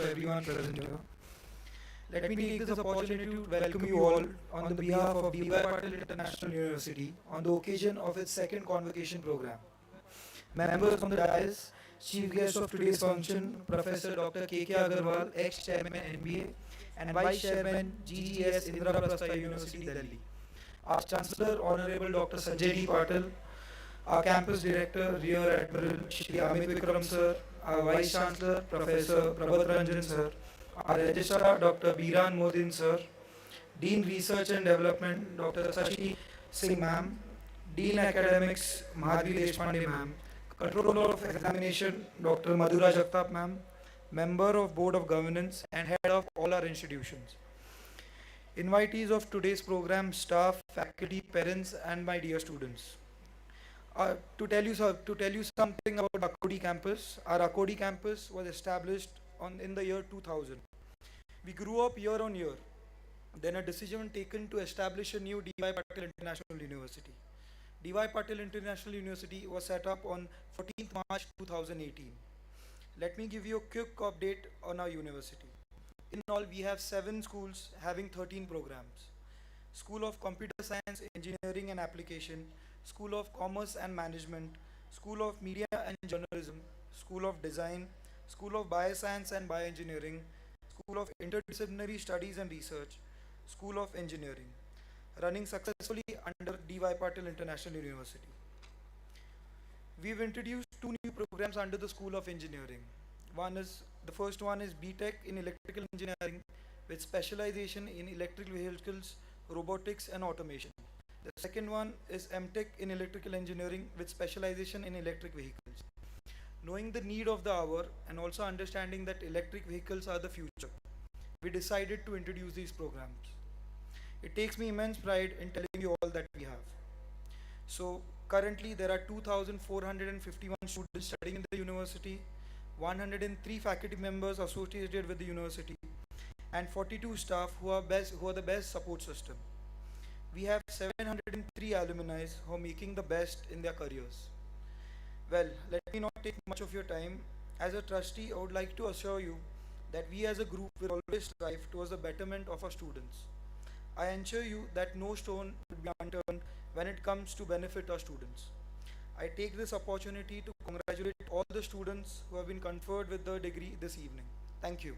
to everyone present here. Let me take this opportunity to welcome you all on the behalf of DYPIU International University on the occasion of its second convocation program. Members on the dais, chief guest of today's function, Professor Dr. K.K. Aggarwal, ex-chairman MBA and vice chairman GGS Indraprastha University, Delhi. Our Chancellor, Honorable Dr. Sanjay D. Patil, our campus director, Rear Admiral Shri Amit Vikram sir, our vice chancellor, Professor Prabhat Ranjan sir, our registrar, Dr. Biran Modin sir, Dean Research and Development, Dr. Sashi Singh ma'am, Dean Academics, Madhvi Deshpande ma'am, Controller of Examination, Dr. Madhura Jagtap ma'am, member of Board of Governance and head of all our institutions. Invitees of today's program, staff, faculty, parents, and my dear students. To tell you something about Akurdi campus, our Akurdi campus was established in the year 2000. We grew up year on year. Then a decision taken to establish a new DY Patil International University. DY Patil International University was set up on 14th March 2018. Let me give you a quick update on our university. In all, we have 7 schools having 13 programs. School of Computer Science, Engineering and Application, School of Commerce and Management, School of Media and Journalism, School of Design, School of Bioscience and Bioengineering, School of Interdisciplinary Studies and Research, School of Engineering, running successfully under DY Patil International University. We've introduced 2 new programs under the School of Engineering. The first one is BTech in Electrical Engineering with specialization in electric vehicles, robotics and automation. The second one is MTech in Electrical Engineering with specialization in electric vehicles. Knowing the need of the hour and also understanding that electric vehicles are the future, we decided to introduce these programs. It takes me immense pride in telling you all that we have. So currently there are 2,451 students studying in the university, 103 faculty members associated with the university, and 42 staff who are the best support system. We have 703 alumni who are making the best in their careers. Well, let me not take much of your time. As a trustee, I would like to assure you that we as a group will always strive towards the betterment of our students. I ensure you that no stone will be unturned when it comes to benefit our students. I take this opportunity to congratulate all the students who have been conferred with the degree this evening. Thank you.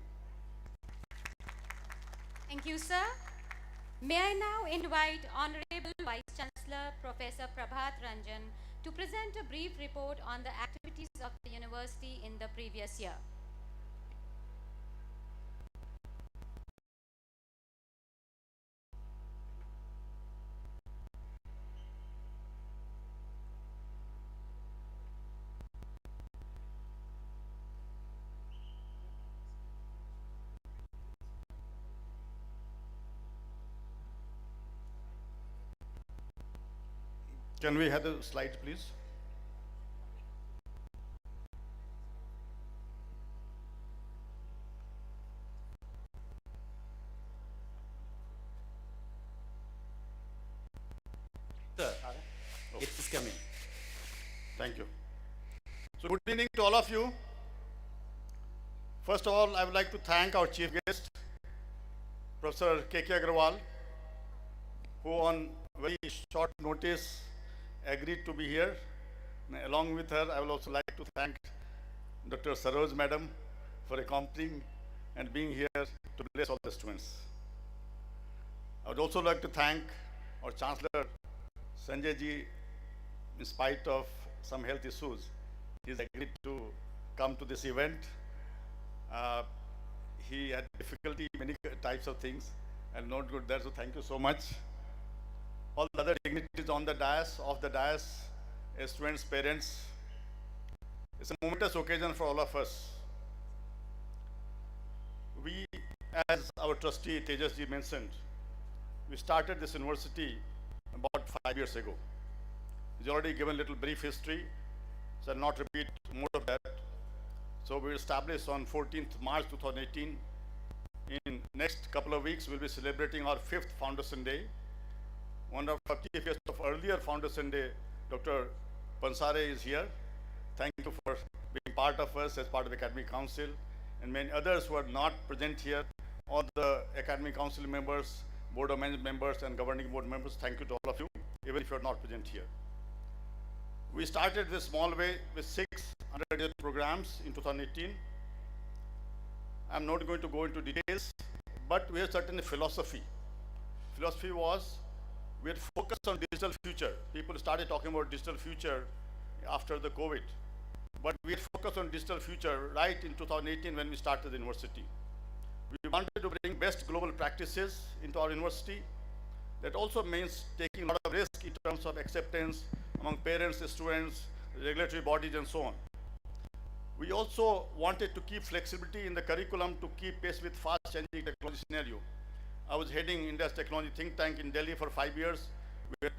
Thank you, sir. May I now invite Honorable Vice Chancellor Professor Prabhat Ranjan to present a brief report on the activities of the university in the previous year. Can we have the slides, please? Sir, it is coming. Thank you. So good evening to all of you. First of all, I would like to thank our chief guest, Professor K.K. Aggarwal, who on very short notice agreed to be here. And along with her, I would also like to thank Dr. Saroj Madam for accompanying and being here to bless all the students. I would also like to thank our Chancellor Sanjay ji. In spite of some health issues, he's agreed to come to this event. He had difficulty, many types of things, and not good there, so thank you so much. All the other dignitaries on the dais, off the dais, students, parents. It's a momentous occasion for all of us. We, as our trustee Tejas ji mentioned, we started this university about 5 years ago. He's already given a little brief history, so I'll not repeat more of that. So we established on 14th March 2018. In next couple of weeks, we'll be celebrating our 5th Foundation Day. One of our chief guests of earlier Foundation Day, Dr. Pansare is here. Thank you for being part of us as part of the Academic Council and many others who are not present here, all the academic council members, board of management members, and governing board members, thank you to all of you, even if you're not present here. We started this small way with 6 undergraduate programs in 2018. I'm not going to go into details, but we had certain philosophy. Philosophy was, we had focused on digital future. People started talking about digital future after the COVID. But we had focused on digital future right in 2018 when we started the university. We wanted to bring best global practices into our university. That also means taking a lot of risk in terms of acceptance among parents, students, regulatory bodies, and so on. We also wanted to keep flexibility in the curriculum to keep pace with fast-changing technology scenario. I was heading India's technology think tank in Delhi for 5 years. We had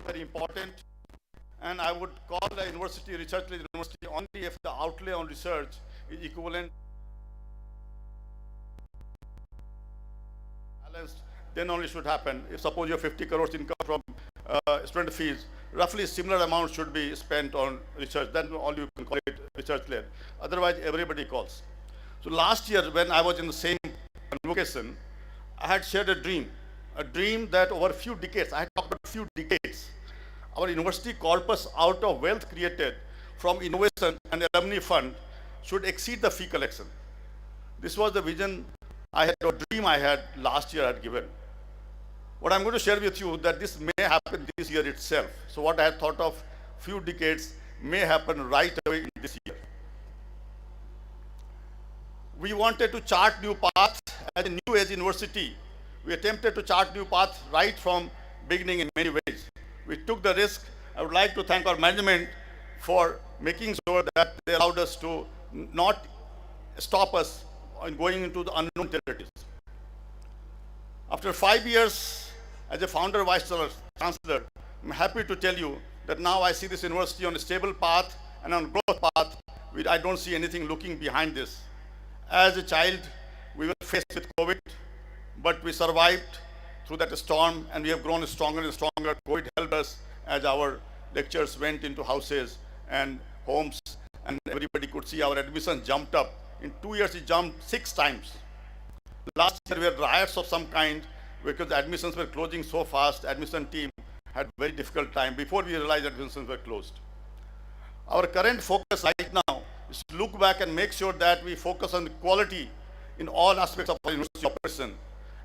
very important, and I would call the university research-led university only if the outlay on research is equivalent, balanced, then only should happen. If suppose you have 50 crores income from student fees, roughly similar amount should be spent on research, then only you can call it research-led. Otherwise, everybody calls. So last year, when I was in the same convocation, I had shared a dream that over a few decades, I had talked about a few decades, our university corpus out of wealth created from innovation and alumni fund should exceed the fee collection. This was the vision I had, or dream I had last year I had given. What I'm going to share with you that this may happen this year itself. So what I had thought of few decades may happen right away in this year. We wanted to chart new paths as a new age university. We attempted to chart new paths right from beginning in many ways. We took the risk. I would like to thank our management for making sure that they allowed us to not stop us in going into the unknown territories. After 5 years as a founder vice chancellor, I'm happy to tell you that now I see this university on a stable path and on a growth path. I don't see anything looking behind this. As a child, we were faced with COVID, but we survived through that storm, and we have grown stronger and stronger. COVID helped us as our lectures went into houses and homes, and everybody could see our admissions jumped up. In 2 years, it jumped 6 times. Last year, we had riots of some kind because the admissions were closing so fast. Admission team had very difficult time before we realized admissions were closed. Our current focus right now is to look back and make sure that we focus on quality in all aspects of our university operation.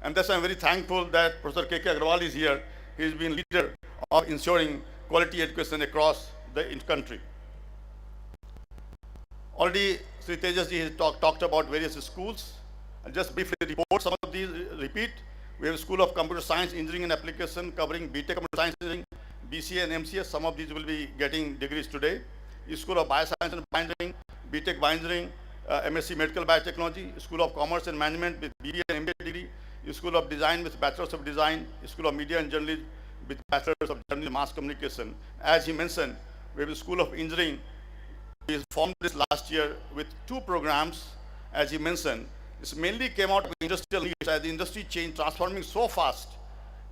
And that's why I'm very thankful that Professor K.K. Aggarwal is here. He's been leader of ensuring quality education across the country. Already, Sri Tejas ji has talked about various schools. I'll just briefly report some of these, repeat. We have a School of Computer Science, Engineering and Application covering BTech Computer Science Engineering, BCA and MCS. Some of these will be getting degrees today. School of Bioscience and Bioengineering, BTech Bioengineering, MSc Medical Biotechnology, School of Commerce and Management with BBA and MBA degree, School of Design with Bachelor's of Design, School of Media and Journalism with Bachelor's of Journalism Mass Communication. As he mentioned, we have a School of Engineering. We formed this last year with 2 programs, as he mentioned. This mainly came out of industrial needs. As the industry changed, transforming so fast,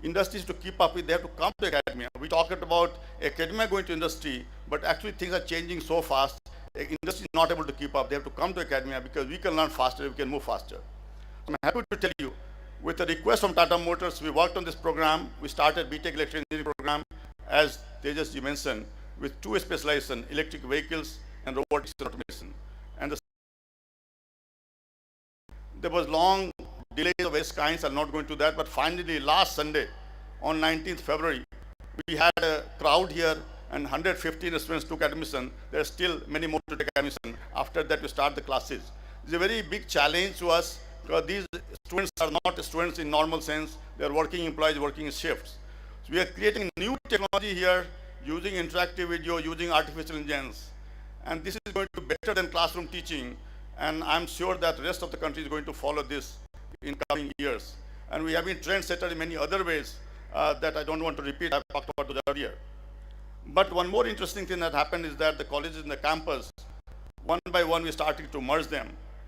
industries to keep up with, they have to come to academia. We talked about academia going to industry, but actually things are changing so fast, the industry is not able to keep up. They have to come to academia because we can learn faster, we can move faster. I'm happy to tell you, with a request from Tata Motors, we worked on this program. We started BTech Electrical Engineering program, as Tejas ji mentioned, with 2 specializations, electric vehicles and robotics and automation. And there was long delays of various kinds. I'll not go into that, but finally last Sunday, on 19th February, we had a crowd here and 115 students took admission. There are still many more to take admission. After that, we start the classes. It's a very big challenge to us because these students are not students in normal sense. They are working employees working in shifts. So we are creating new technology here using interactive video, using artificial intelligence. And this is going to be better than classroom teaching. And I'm sure that the rest of the country is going to follow this in coming years. And we have been trendsetter in many other ways that I don't want to repeat. I've talked about those earlier. But one more interesting thing that happened is that the colleges in the campus, one by one, we started to merge them.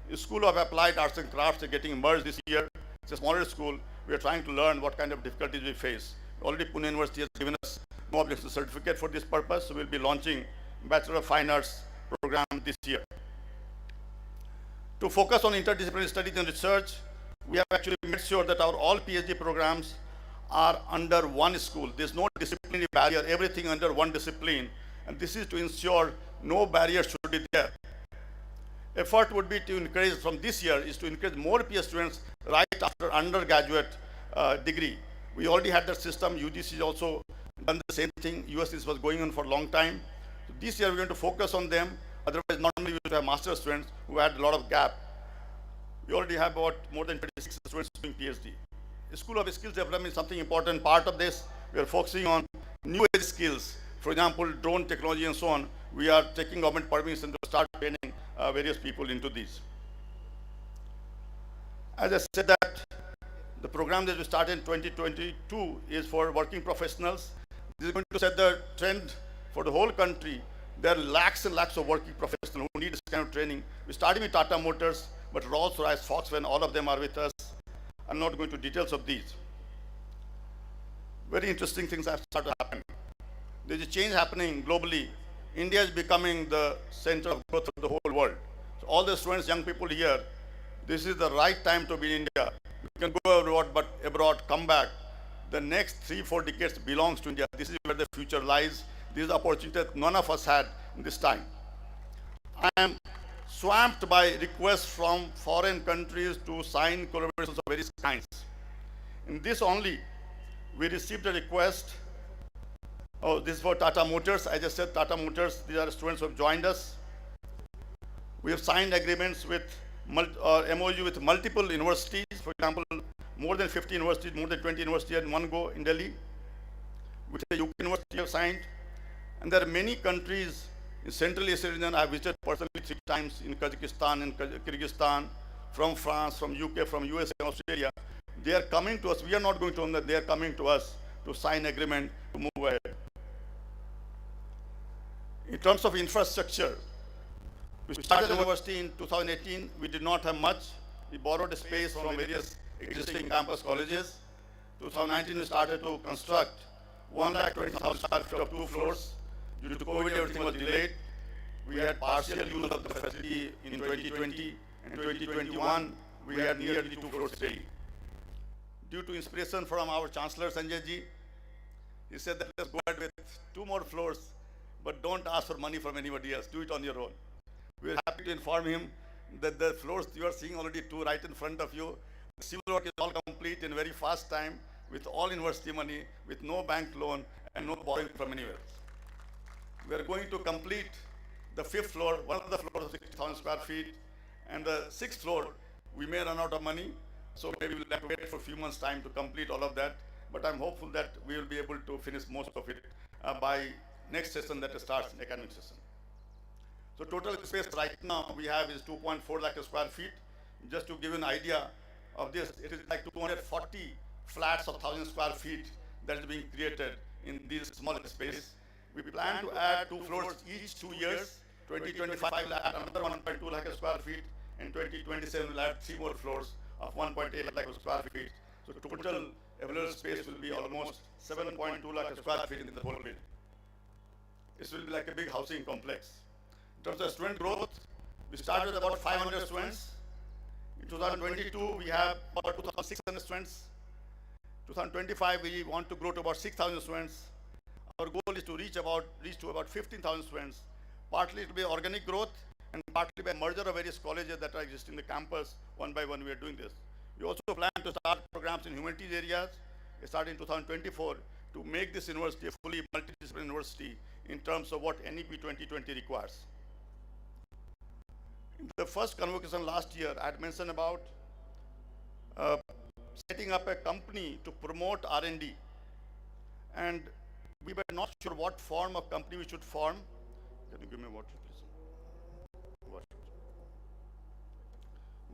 The School of Applied Arts and Crafts are getting merged this year. It's a smaller school. We are trying to learn what kind of difficulties we face. Already Pune University has given us no objection certificate for this purpose, so we'll be launching Bachelor of Fine Arts program this year. To focus on interdisciplinary studies and research, we have actually made sure that our all PhD programs are under one school. There's no disciplinary barrier, everything under one discipline. And this is to ensure no barrier should be there. Effort would be to encourage from this year is to encourage more PhD students right after undergraduate degree. We already had that system. UGC has also done the same thing. US this was going on for a long time. So this year we're going to focus on them. Otherwise, normally we would have master students who had a lot of gap. We already have about more than 26 students doing PhD. The School of Skills Development is something important part of this. We are focusing on new age skills. For example, drone technology and so on. We are taking government permission to start training various people into these. As I said that the program that we started in 2022 is for working professionals. This is going to set the trend for the whole country. There are lakhs and lakhs of working professionals who need this kind of training. We're starting with Tata Motors, but Rolls-Royce, Volkswagen, all of them are with us. I'm not going to details of these. Very interesting things have started to happen. There's a change happening globally. India is becoming the center of growth of the whole world. So all the students, young people here, this is the right time to be in India. You can go abroad, come back. The next 3-4 decades belongs to India. This is where the future lies. This is the opportunity that none of us had in this time. I am swamped by requests from foreign countries to sign collaborations of various kinds. In this only, we received a request. Oh, this is for Tata Motors. I just said Tata Motors. These are students who have joined us. We have signed agreements with MOU with multiple universities. For example, more than 50 universities, more than 20 universities in one go in Delhi. With the UK University have signed. And there are many countries in Central Asia region. I have visited personally 3 times in Kazakhstan and Kyrgyzstan, from France, from UK, from US and Australia. They are coming to us. We are not going to them. They are coming to us to sign agreement to move ahead. In terms of infrastructure, we started the university in 2018. We did not have much. We borrowed a space from various existing campus colleges. 2019, we started to construct 120,000 square feet of 2 floors. Due to COVID, everything was delayed. We had partial use of the facility in 2020 and 2021. We had nearly 2 floors ready. Due to inspiration from our Chancellor Sanjay ji, he said that let's go ahead with 2 more floors, but don't ask for money from anybody else. Do it on your own. We are happy to inform him that the floors you are seeing already 2 right in front of you. The civil work is all complete in very fast time with all university money, with no bank loan and no borrowing from anywhere. We are going to complete the 5th floor, one of the floors of 60,000 square feet, and the 6th floor, we may run out of money, so maybe we'll have to wait for a few months' time to complete all of that. But I'm hopeful that we will be able to finish most of it by next session that starts in academic session. So total space right now we have is 2.4 lakh square feet. Just to give you an idea of this, it is like 240 flats of 1,000 square feet that is being created in this small space. We plan to add 2 floors each 2 years. 2025 will add another 1.2 lakh square feet, and 2027 will add 3 more floors of 1.8 lakh square feet. So total available space will be almost 7.2 lakh square feet in the whole building. This will be like a big housing complex. In terms of student growth, we started with about 500 students. In 2022, we have about 2,600 students. 2025, we want to grow to about 6,000 students. Our goal is to reach to about 15,000 students. Partly it will be organic growth, and partly by merger of various colleges that are existing in the campus. One by one, we are doing this. We also plan to start programs in humanities areas, starting in 2024, to make this university a fully multidisciplinary university in terms of what NEP 2020 requires. In the first convocation last year, I had mentioned about uh, setting up a company to promote R&D, and we were not sure what form of company we should form. Can you give me water, please? Water.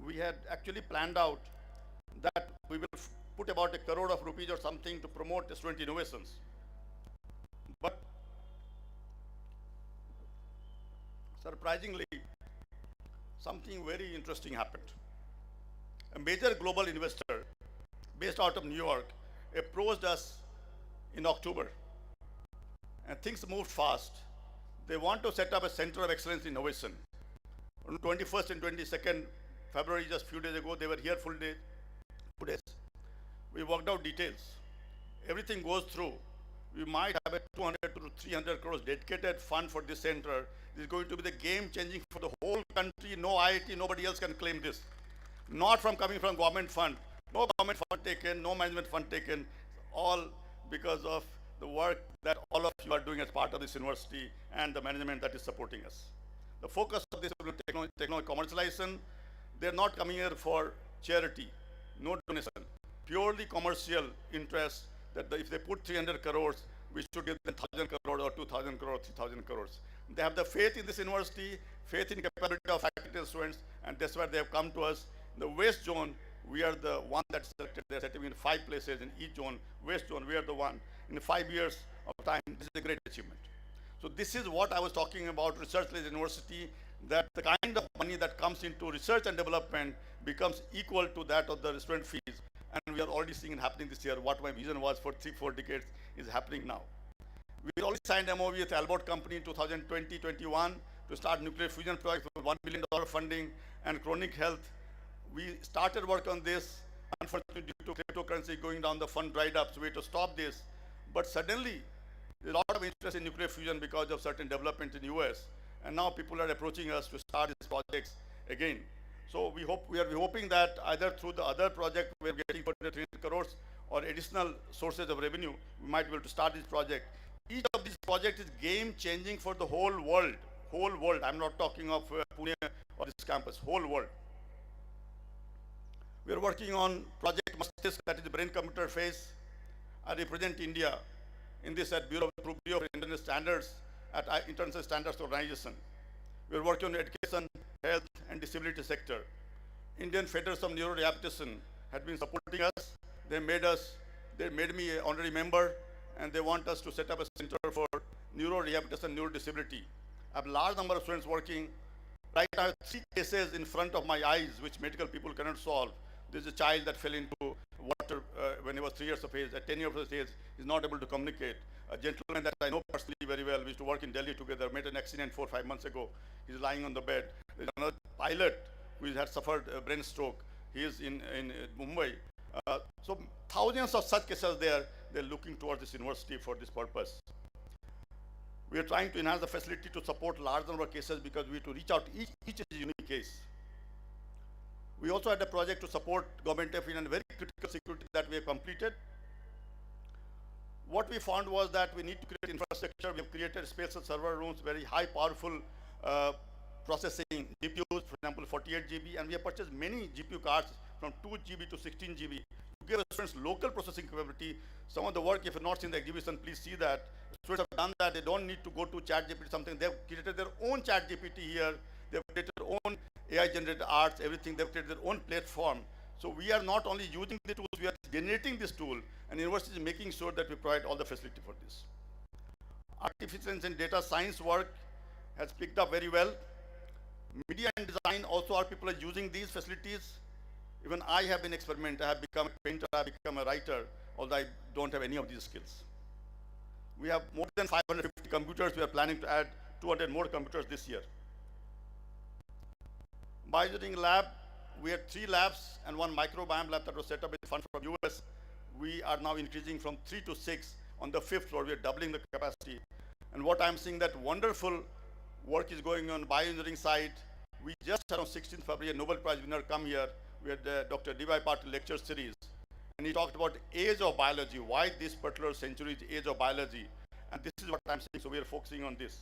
We had actually planned out that we will put about ₹1 crore or something to promote student innovations. But surprisingly, something very interesting happened. A major global investor based out of New York approached us in October, and things moved fast. They want to set up a center of excellence in innovation. On 21st and 22nd February, just a few days ago, they were here full day, 2 days. We worked out details. Everything goes through. We might have a 200 to 300 crores dedicated fund for this center. This is going to be the game changing for the whole country. No IIT, nobody else can claim this. Not from coming from government fund. No government fund taken, no management fund taken. All because of the work that all of you are doing as part of this university and the management that is supporting us. The focus of this technology commercialization, they're not coming here for charity, no donation, purely commercial interest that if they put 300 crores, we should give them 1,000 crores or 2,000 crores, 3,000 crores. They have the faith in this university, faith in capability of faculty and students, and that's why they have come to us. In the West Zone, we are the one that's selected. They're setting in 5 places in each zone. West Zone, we are the one. In 5 years of time, this is a great achievement. So this is what I was talking about, research-led university, that the kind of money that comes into research and development becomes equal to that of the student fees. And we are already seeing it happening this year. What my vision was for 3-4 decades is happening now. We already signed MOU with Albert Company in 2020-21 to start nuclear fusion projects with $1 billion funding and chronic health. We started work on this. Unfortunately, due to cryptocurrency going down, the fund dried up, so we had to stop this. But suddenly, there's a lot of interest in nuclear fusion because of certain developments in the US. And now people are approaching us to start these projects again. So we are hoping that either through the other project we're getting 300 crores or additional sources of revenue, we might be able to start this project. Each of these projects is game changing for the whole world. Whole world. I'm not talking of Pune or this campus, whole world. We are working on Project Mastisk, that is the brain-computer phase. I represent India in this at Bureau of International Standards at International Standards Organization. We are working on education, health, and disability sector. Indian Federation of Neurorehabilitation had been supporting us. They made me an honorary member, and they want us to set up a center for neurorehabilitation, neurodisability. I have a large number of students working. Right now, I have 3 cases in front of my eyes which medical people cannot solve. There's a child that fell into water when he was 3 years of age. At 10 years of age, he's not able to communicate. A gentleman that I know personally very well, we used to work in Delhi together, made an accident 4 or 5 months ago. He's lying on the bed. There's another pilot who had suffered a brain stroke. He is in Mumbai. So thousands of such cases there. They're looking towards this university for this purpose. We are trying to enhance the facility to support large number of cases because we have to reach out to each is a unique case. We also had a project to support government in a very critical security that we have completed. What we found was that we need to create infrastructure. We have created special server rooms, very high powerful processing GPUs, for example, 48 GB, and we have purchased many GPU cards from 2 GB to 16 GB to give students local processing capability. Some of the work, if you've not seen the exhibition, please see that. Students have done that. They don't need to go to ChatGPT something. They've created their own ChatGPT here. They've created their own AI-generated arts, everything. They've created their own platform. So we are not only using the tools, we are generating this tool, and university is making sure that we provide all the facility for this. Artificial and data science work has picked up very well. Media and design, also our people are using these facilities. Even I have been experimenting. I have become a painter, I have become a writer, although I don't have any of these skills. We have more than 550 computers. We are planning to add 200 more computers this year. Bioengineering lab, we had 3 labs and 1 microbiome lab that was set up with funds from US. We are now increasing from 3 to 6. On the 5th floor, we are doubling the capacity. And what I'm seeing that wonderful work is going on bioengineering side. We just had on 16th February, a Nobel Prize winner come here. We had Dr. DYPIU lecture series. And he talked about age of biology, why this particular century is age of biology. And this is what I'm saying, so we are focusing on this.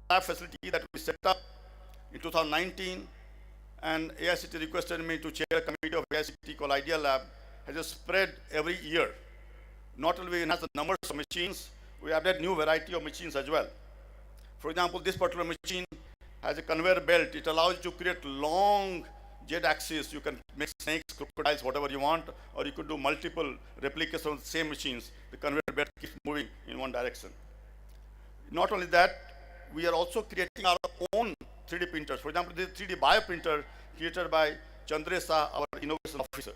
lab facility that we set up in 2019, and AICT requested me to chair a committee of AICT called Idea Lab, has just spread every year. Not only enhance the numbers of machines, we added new variety of machines as well. For example, this particular machine has a conveyor belt. It allows you to create long Z-axis. You can make snakes, crocodiles, whatever you want, or you could do multiple replicas of the same machines. The conveyor belt keeps moving in one direction. Not only that, we are also creating our own 3D printers. For example, this 3D bioprinter created by Chandresa, our innovation officer.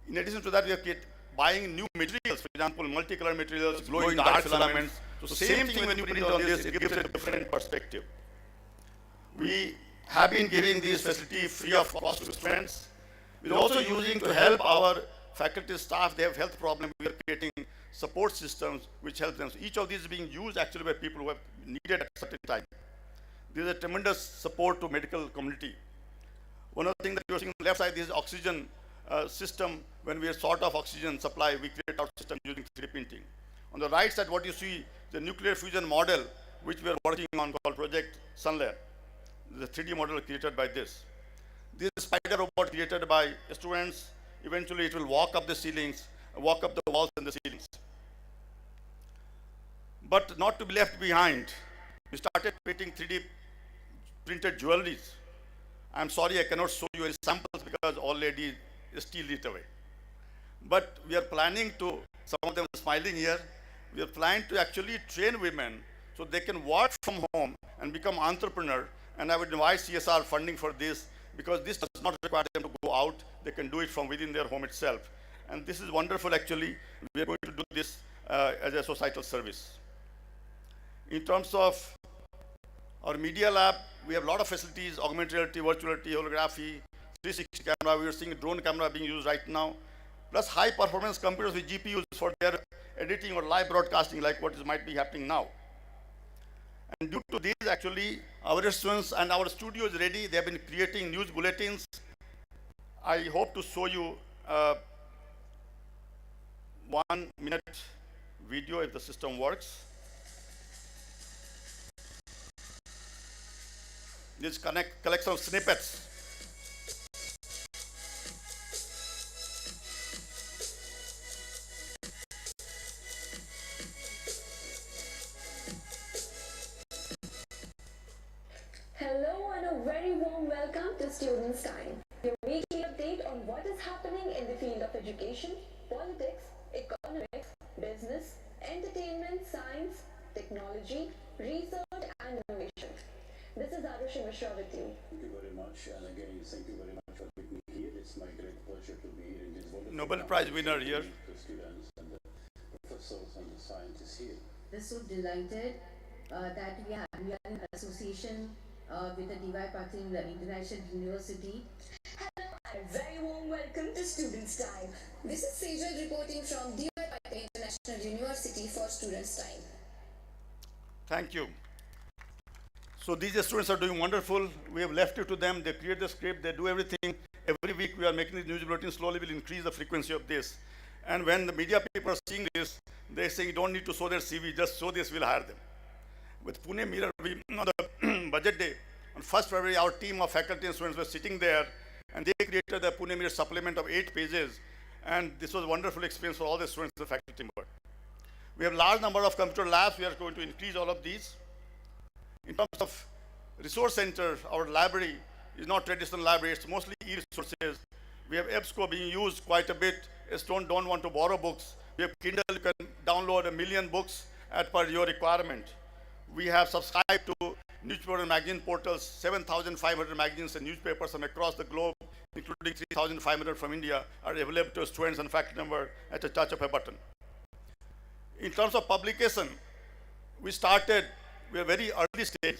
In addition to that, we are buying new materials, for example, multicolor materials, glow-in-the-dark filaments. So same thing when you print on this, it gives a different perspective. We have been giving these facilities free of cost to students. We're also using to help our faculty staff. They have health problems. We are creating support systems which help them. So each of these is being used actually by people who have needed at a certain time. There is a tremendous support to medical community. One of the things that you're seeing on the left side is oxygen system. When we are short of oxygen supply, we create our system using 3D printing. On the right side, what you see, the nuclear fusion model, which we are working on called Project Sunlayer. The 3D model created by this. This spider robot created by students. Eventually, it will walk up the ceilings, walk up the walls and the ceilings. But not to be left behind, we started creating 3D printed jewelries. I'm sorry I cannot show you any samples because already steal it away. But we are planning to, some of them are smiling here, we are planning to actually train women so they can work from home and become entrepreneur. And I would invite CSR funding for this because this does not require them to go out. They can do it from within their home itself. And this is wonderful actually. We are going to do this as a societal service. In terms of our media lab, we have a lot of facilities, augmented reality, virtual reality, holography, 360 camera. We are seeing a drone camera being used right now, plus high performance computers with GPUs for their editing or live broadcasting like what might be happening now. And due to this, actually, our students and our studio is ready. They have been creating news bulletins. I hope to show you 1 minute video if the system works. This collection of snippets. Hello and a very warm welcome to Students' Time, your weekly update on what is happening in the field of education, politics, economics, business, entertainment, science, technology, research and innovation. This is Arushi Mishra with you. Thank you very much, and again, thank you very much for being here. It's my great pleasure to be here in this wonderful Nobel Prize winner here. The students and the professors and the scientists here. We're so delighted that we are in association with the DYPIU International University. Hello and a very warm welcome to Students' Time. This is Sejal reporting from DYPIU International University for Students' Time. Thank you. So these students are doing wonderful. We have left it to them. They create the script. They do everything. Every week we are making the news bulletin. Slowly we'll increase the frequency of this. And when the media people are seeing this, they say you don't need to show their CV. Just show this, we'll hire them. With Pune Mirror, we, on the budget day, on 1st February, our team of faculty and students were sitting there, and they created the Pune Mirror supplement of 8 pages. And this was a wonderful experience for all the students and faculty members. We have a large number of computer labs. We are going to increase all of these. In terms of resource center, our library is not traditional library, it's mostly e-resources. We have EBSCO being used quite a bit. Students don't want to borrow books. We have Kindle, you can download 1 million books as per your requirement. We have subscribed to newspaper and magazine portals, 7,500 magazines and newspapers from across the globe, including 3,500 from India, are available to students and faculty members at a touch of a button. In terms of publication, we are very early stage.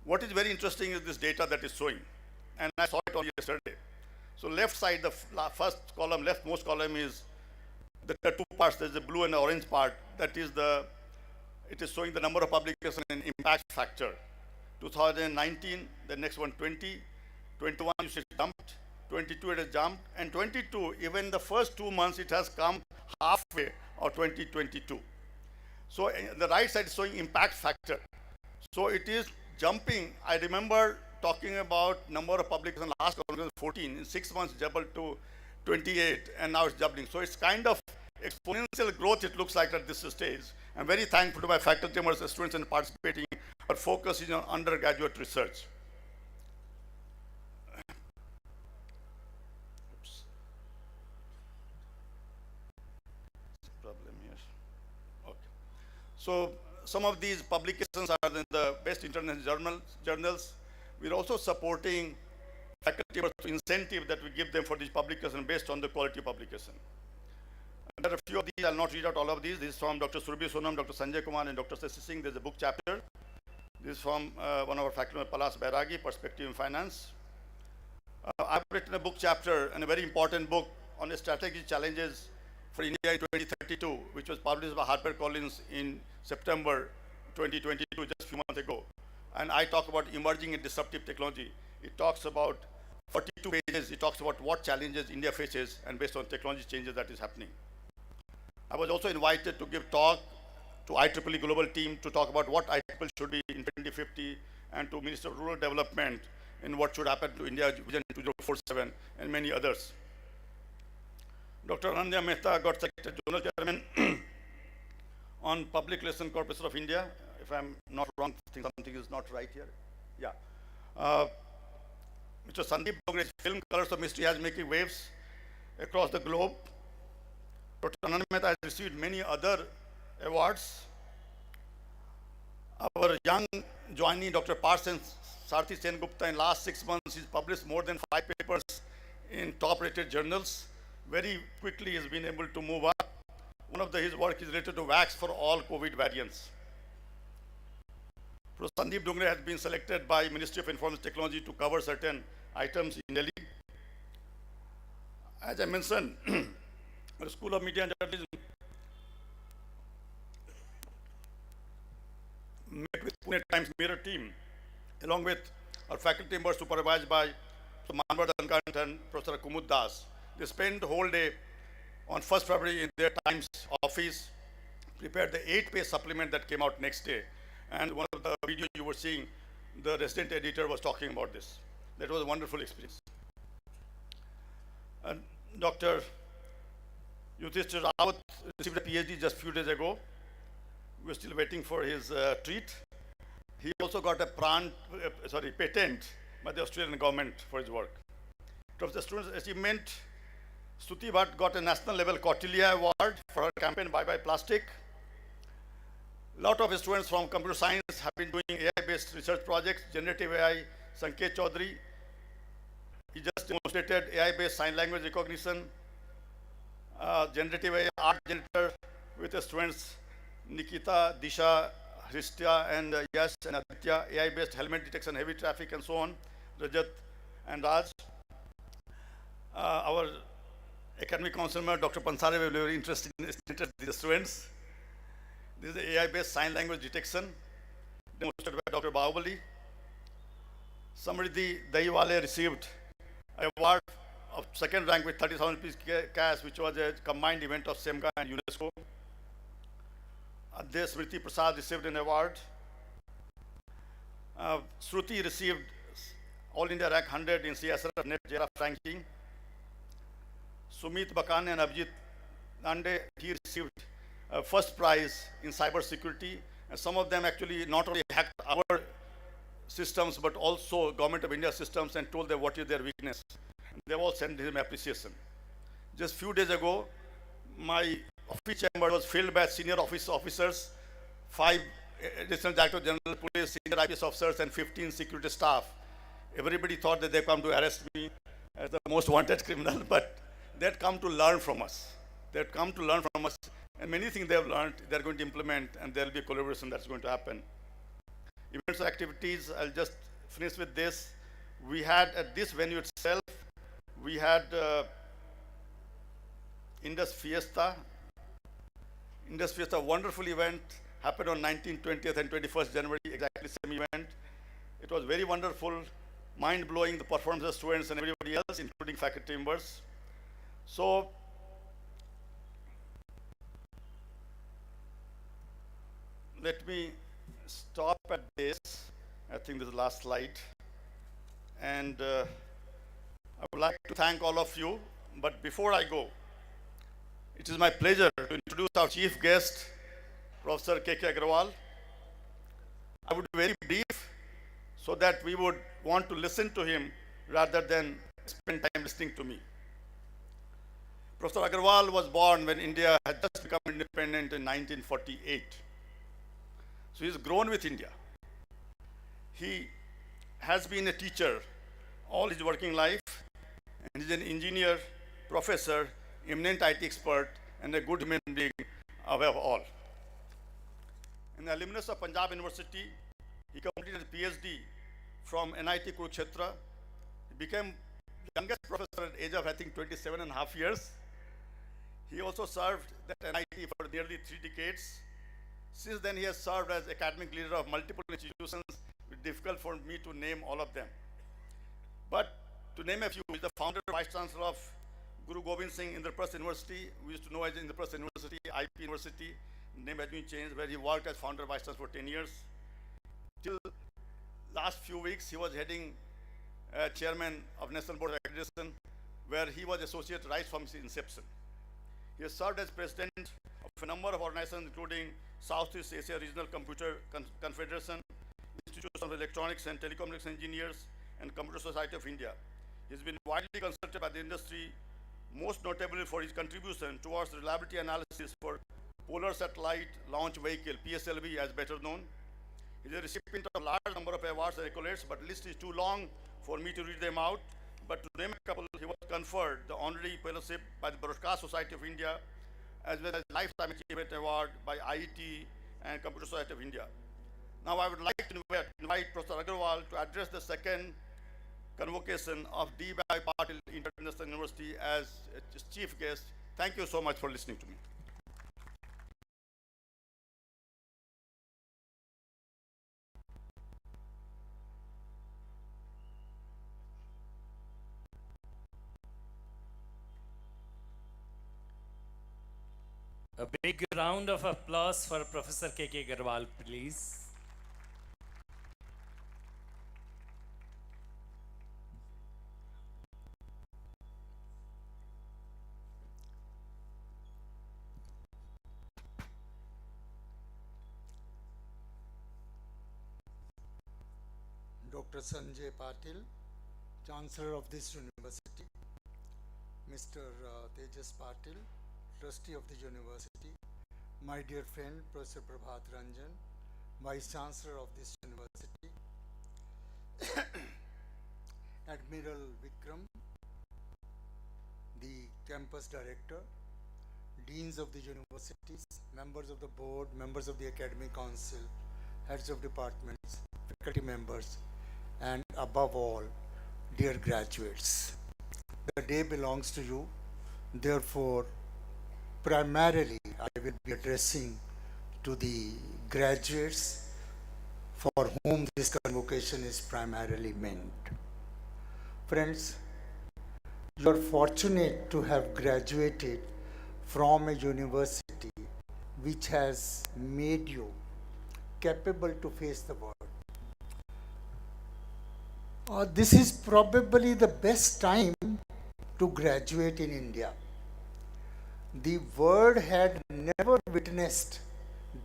What is very interesting is this data that is showing. And I saw it on yesterday. So left side, the first column, leftmost column is the 2 parts. There's the blue and the orange part. That is it is showing the number of publications and impact factor. 2019, the next one 20. 21, you see it jumped. 22, it has jumped. And 22, even the first 2 months, it has come halfway of 2022. So the right side is showing impact factor. So it is jumping. I remember talking about number of publications last conference 14, in 6 months doubled to 28, and now it's doubling. So it's kind of exponential growth it looks like at this stage. I'm very thankful to my faculty members, students in participating. Our focus is on undergraduate research. Oops. Problem here. Okay. So some of these publications are in the best international journals. We're also supporting faculty members incentive that we give them for these publications based on the quality of publication. And there are a few of these. I'll not read out all of these. This is from Dr. Surabhi Sonam, Dr. Sanjay Kumar, and Dr. Sasi Singh. There's a book chapter. This is from one of our faculty, Palas Bairagi, Perspective in Finance. I've written a book chapter and a very important book on the strategic challenges for India in 2032, which was published by HarperCollins in September 2022, just a few months ago. And I talk about emerging and disruptive technology. It talks about 42 pages. It talks about what challenges India faces and based on technology changes that is happening. I was also invited to give talk to IEEE global team to talk about what IEEE should be in 2050 and to Minister of Rural Development in what should happen to India Vision 2047 and many others. Dr. Ananya Mehta got selected Journal Chairman on Public Relations Corporation of India. If I'm not wrong, I think something is not right here. Yeah. Mr. Sandeep Dogre's film Colors of Mystery has making waves across the globe. Dr. Ananya Mehta has received many other awards. Our young joinee, Dr. Parsen Sarthi Sen Gupta, in last 6 months, he's published more than 5 papers in top-rated journals. Very quickly, he's been able to move up. One of his work is related to wax for all COVID variants. Prof. Sandeep Dungre has been selected by Ministry of Information Technology to cover certain items in Delhi. As I mentioned, the School of Media and Journalism met with Pune Times Mirror team, along with our faculty members supervised by Manvar Dankant and Professor Kumud Das. They spent the whole day on 1st February in their Times office, prepared the 8-page supplement that came out next day. And one of the videos you were seeing, the resident editor was talking about this. That was a wonderful experience. And Dr. Yudhishthir Rawat received a PhD just a few days ago. We're still waiting for his treat. He also got a patent by the Australian government for his work. Of the students' achievement, Stuti Bhatt got a national level Kautilya Award for her campaign Bye Bye Plastic. A lot of students from computer science have been doing AI-based research projects. Generative AI, Sanket Chaudhary, he just demonstrated AI-based sign language recognition. Generative AI art generator with the students Nikita, Disha, Hristya, and Yash and Aditya, AI-based helmet detection, heavy traffic, and so on. Rajat and Raj. Our academic council member, Dr. Pansare, will be very interested in the students. This is the AI-based sign language detection demonstrated by Dr. Bahubali. Samriddhi Dahiwale received an award of second rank with 30,000 rupees cash, which was a combined event of SEMGA and UNESCO. Adya Smriti Prasad received an award. Shruti received All India rank 100 in CSRF Net JRF ranking. Sumit Bakan and Abhijit Nande, he received first prize in cyber security. And some of them actually not only hacked our systems, but also Government of India systems and told them what is their weakness. And they all sent him appreciation. Just few days ago, my office chamber was filled by senior officers, 5 additional Director General Police, senior IPS officers, and 15 security staff. Everybody thought that they come to arrest me as the most wanted criminal, but they had come to learn from us. They had come to learn from us, and many things they have learned, they are going to implement, and there will be a collaboration that's going to happen. Events and activities, I'll just finish with this. We had at this venue itself, we had Indus Fiesta. Indus Fiesta, wonderful event, happened on 19th, 20th, and 21st January, exactly same event. It was very wonderful, mind-blowing, the performance of students and everybody else, including faculty members. So, let me stop at this. I think this is the last slide. And I would like to thank all of you. But before I go, it is my pleasure to introduce our chief guest, Professor K.K. Aggarwal. I would be very brief so that we would want to listen to him rather than spend time listening to me. Professor Aggarwal was born when India had just become independent in 1948. So he's grown with India. He has been a teacher all his working life, and he's an engineer, professor, eminent IT expert, and a good human being above all. An alumnus of Punjab University, he completed a PhD from NIT Kurukshetra. He became the youngest professor at the age of, I think, 27.5 years. He also served at NIT for nearly 3 decades. Since then, he has served as academic leader of multiple institutions. It's difficult for me to name all of them. But to name a few, he is the founder and vice chancellor of Guru Gobind Singh Indraprasth University. We used to know as Indraprasth University, IP University. Name has been changed, where he worked as founder and vice chancellor for 10 years. Till last few weeks, he was heading chairman of National Board of Accreditation, where he was associate right from his inception. He has served as president of a number of organizations, including Southeast Asia Regional Computer Confederation, Institute of Electronics and Telecommunications Engineers, and Computer Society of India. He has been widely consulted by the industry, most notably for his contribution towards reliability analysis for Polar Satellite Launch Vehicle, PSLV as better known. He is a recipient of a large number of awards and accolades, but the list is too long for me to read them out. But to name a couple, he was conferred the honorary fellowship by the Broadcast Society of India, as well as Lifetime Achievement Award by IET and Computer Society of India. Now I would like to invite Professor Aggarwal to address the second convocation of DYPIU Patil International University as chief guest. Thank you so much for listening to me. A big round of applause for Professor K.K. Aggarwal, please. Dr. Sanjay Patil, Chancellor of this university, Mr. Tejas Patil, Trustee of the university, my dear friend Professor Prabhat Ranjan, Vice Chancellor of this university, Admiral Vikram, the Campus Director, Deans of the universities, members of the board, members of the Academic Council, heads of departments, faculty members, and above all, dear graduates. The day belongs to you, therefore, primarily I will be addressing to the graduates for whom this convocation is primarily meant. Friends, you are fortunate to have graduated from a university which has made you capable to face the world. This is probably the best time to graduate in India. The world had never witnessed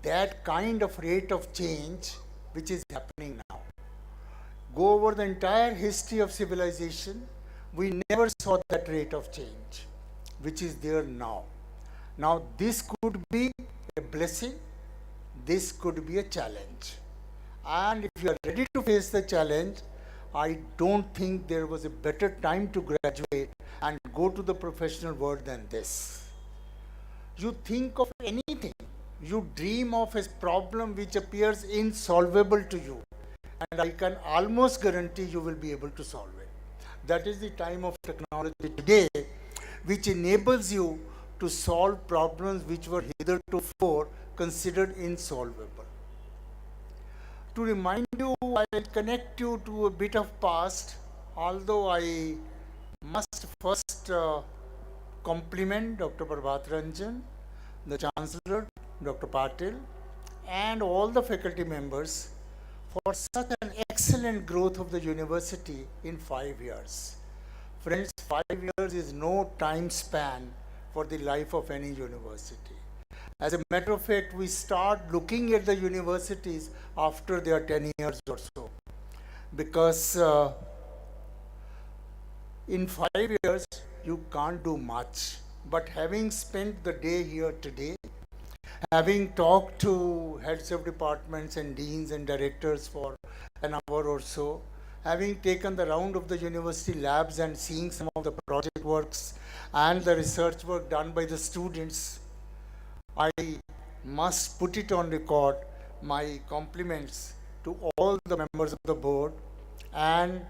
that kind of rate of change which is happening now. Go over the entire history of civilization, we never saw that rate of change which is there now. Now this could be a blessing, this could be a challenge. And if you are ready to face the challenge, I don't think there was a better time to graduate and go to the professional world than this. You think of anything, you dream of a problem which appears insolvable to you, and I can almost guarantee you will be able to solve it. That is the time of technology today, which enables you to solve problems which were hitherto considered insolvable. To remind you, I'll connect you to a bit of past, although I must first compliment Dr. Prabhat Ranjan, the Chancellor, Dr. Patil, and all the faculty members for such an excellent growth of the university in 5 years. Friends, 5 years is no time span for the life of any university. As a matter of fact, we start looking at the universities after they are 10 years or so. Because in 5 years, you can't do much. But having spent the day here today, having talked to heads of departments and deans and directors for an hour or so, having taken the round of the university labs and seeing some of the project works and the research work done by the students, I must put it on record my compliments to all the members of the board and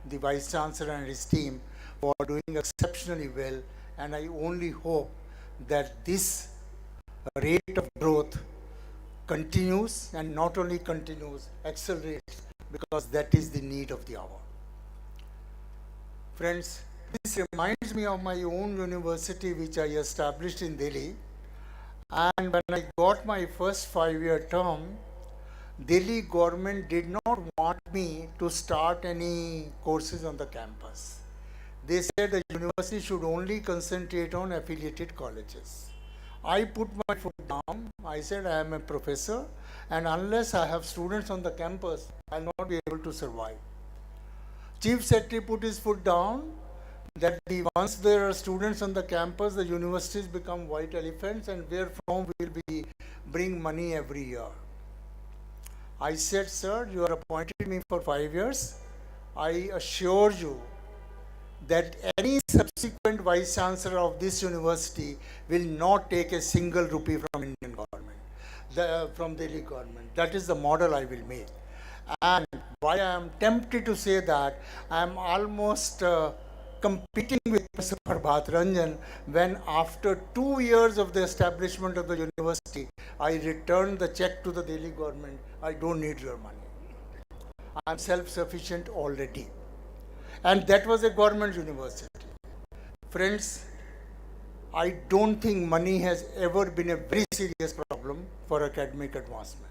the Vice Chancellor and his team for doing exceptionally well, and I only hope that this rate of growth continues, and not only continues, accelerates, because that is the need of the hour. Friends, this reminds me of my own university which I established in Delhi, and when I got my first 5-year term, Delhi government did not want me to start any courses on the campus. They said the university should only concentrate on affiliated colleges. I put my foot down. I said I am a professor, and unless I have students on the campus, I will not be able to survive. Chief Secretary put his foot down that once there are students on the campus, the universities become white elephants, and wherefrom we will be bring money every year. I said, sir, you are appointed me for 5 years. I assure you that any subsequent Vice Chancellor of this university will not take a single rupee from Indian government, from Delhi government. That is the model I will make. And why I am tempted to say that, I am almost competing with Mr. Prabhat Ranjan when after 2 years of the establishment of the university, I returned the check to the Delhi government. I don't need your money. I am self-sufficient already. And that was a government university. Friends, I don't think money has ever been a very serious problem for academic advancement.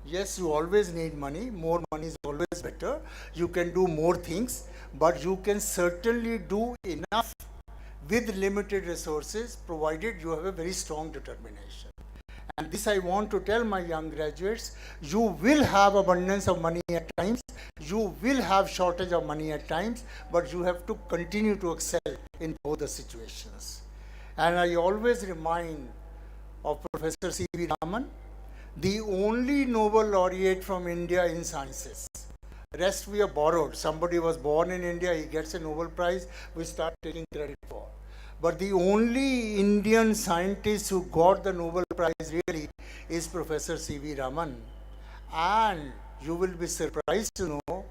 Yes, you always need money. More money is always better. You can do more things, but you can certainly do enough with limited resources, provided you have a very strong determination. And this I want to tell my young graduates, you will have abundance of money at times, you will have shortage of money at times, but you have to continue to excel in both the situations. And I always remind of Professor C.V. Raman, the only Nobel laureate from India in sciences. Rest we are borrowed. Somebody was born in India, he gets a Nobel Prize, we start taking credit for. But the only Indian scientist who got the Nobel Prize really is Professor C.V. Raman. And you will be surprised to know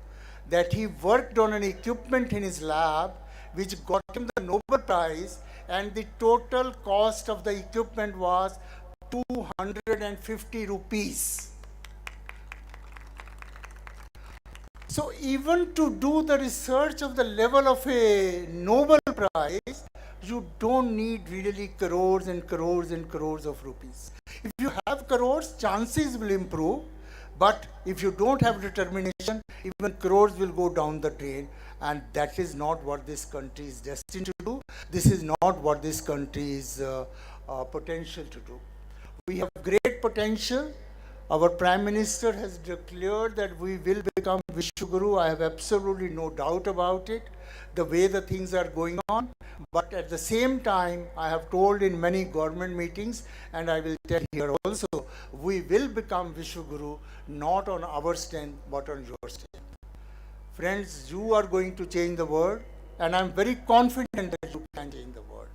that he worked on an equipment in his lab which got him the Nobel Prize, and the total cost of the equipment was 250 rupees. So even to do the research of the level of a Nobel Prize, you don't need really crores and crores and crores of rupees. If you have crores, chances will improve. But if you don't have determination, even crores will go down the drain. And that is not what this country is destined to do. This is not what this country is potential to do. We have great potential. Our Prime Minister has declared that we will become Vishwaguru. I have absolutely no doubt about it, the way the things are going on. But at the same time, I have told in many government meetings, and I will tell here also, we will become Vishwaguru, not on our strength, but on your strength. Friends, you are going to change the world, and I'm very confident that you can change the world.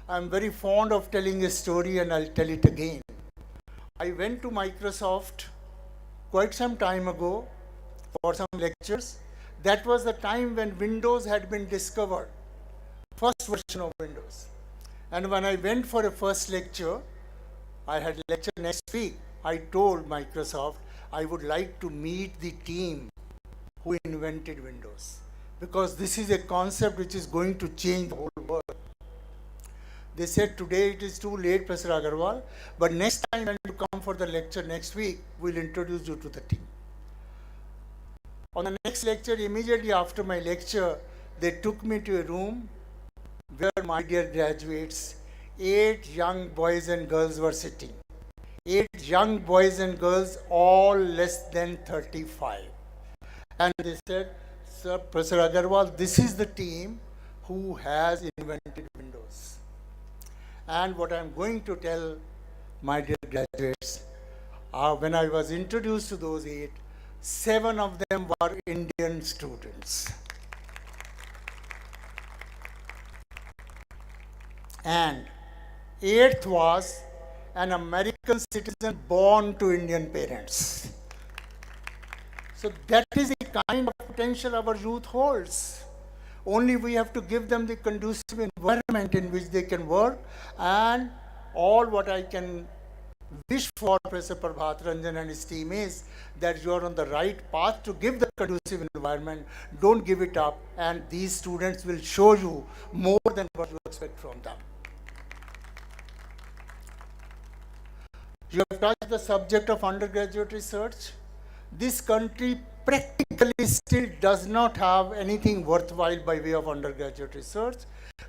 I'm very fond of telling a story, and I'll tell it again. I went to Microsoft quite some time ago for some lectures. That was the time when Windows had been discovered, first version of Windows. And when I went for a first lecture, I had a lecture next week, I told Microsoft I would like to meet the team who invented Windows, because this is a concept which is going to change the whole world. They said, today it is too late, Professor Aggarwal, but next time when you come for for the lecture next week, we'll introduce you to the team. On the next lecture, immediately after my lecture, they took me to a room where, my dear graduates, 8 young boys and girls were sitting. 8 young boys and girls, all less than 35. And they said, Sir, Professor Aggarwal, this is the team who has invented Windows. And what I'm going to tell my dear graduates, when I was introduced to those 8, 7 of them were Indian students. And 8th was an American citizen born to Indian parents. So that is the kind of potential our youth holds. Only we have to give them the conducive environment in which they can work, and all what I can wish for Professor Prabhat Ranjan and his team is that you are on the right path to give the conducive environment. Don't give it up, and these students will show you more than what you expect from them. You have touched the subject of undergraduate research. This country practically still does not have anything worthwhile by way of undergraduate research.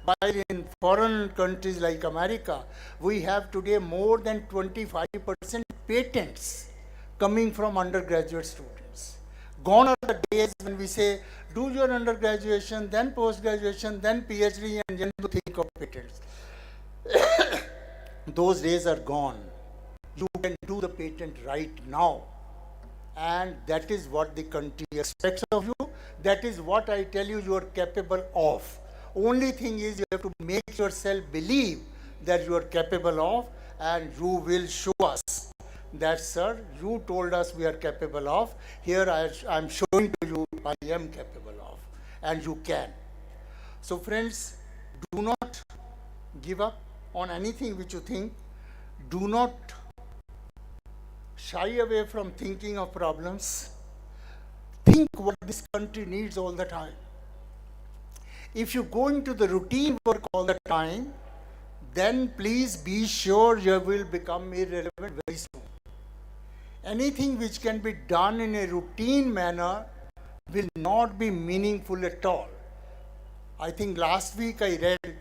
While in foreign countries like America, we have today more than 25% patents coming from undergraduate students. Gone are the days when we say, do your undergraduation, then post-graduation, then PhD, and then to think of patents. Those days are gone. You can do the patent right now. And that is what the country expects of you. That is what I tell you, you are capable of. Only thing is, you have to make yourself believe that you are capable of, and you will show us that, sir, you told us we are capable of. Here I am showing to you I am capable of, and you can. So friends, do not give up on anything which you think. Do not shy away from thinking of problems. Think what this country needs all the time. If you go into the routine work all the time, then please be sure you will become irrelevant very soon. Anything which can be done in a routine manner will not be meaningful at all. I think last week I read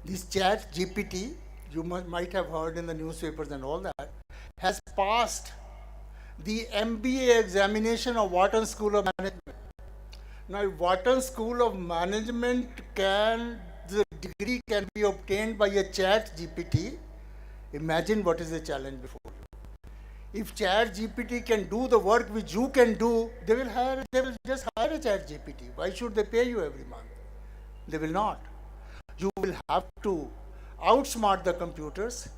this chat GPT, you might have heard in the newspapers and all that, has passed the MBA examination of Wharton School of Management. Now, if Wharton School of Management the degree can be obtained by a chat GPT, imagine what is the challenge before you. If chat GPT can do the work which you can do, they will just hire a chat GPT. Why should they pay you every month? They will not. You will have to outsmart the computers.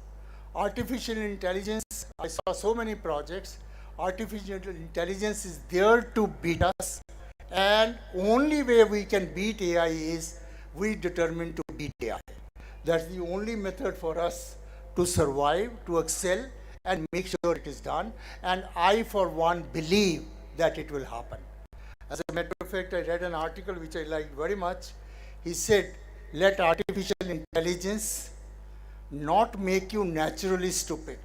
Artificial intelligence, I saw so many projects. Artificial intelligence is there to beat us, and only way we can beat AI is we determine to beat AI. That's the only method for us to survive, to excel, and make sure it is done. And I, for one, believe that it will happen. As a matter of fact, I read an article which I liked very much. He said, let artificial intelligence not make you naturally stupid.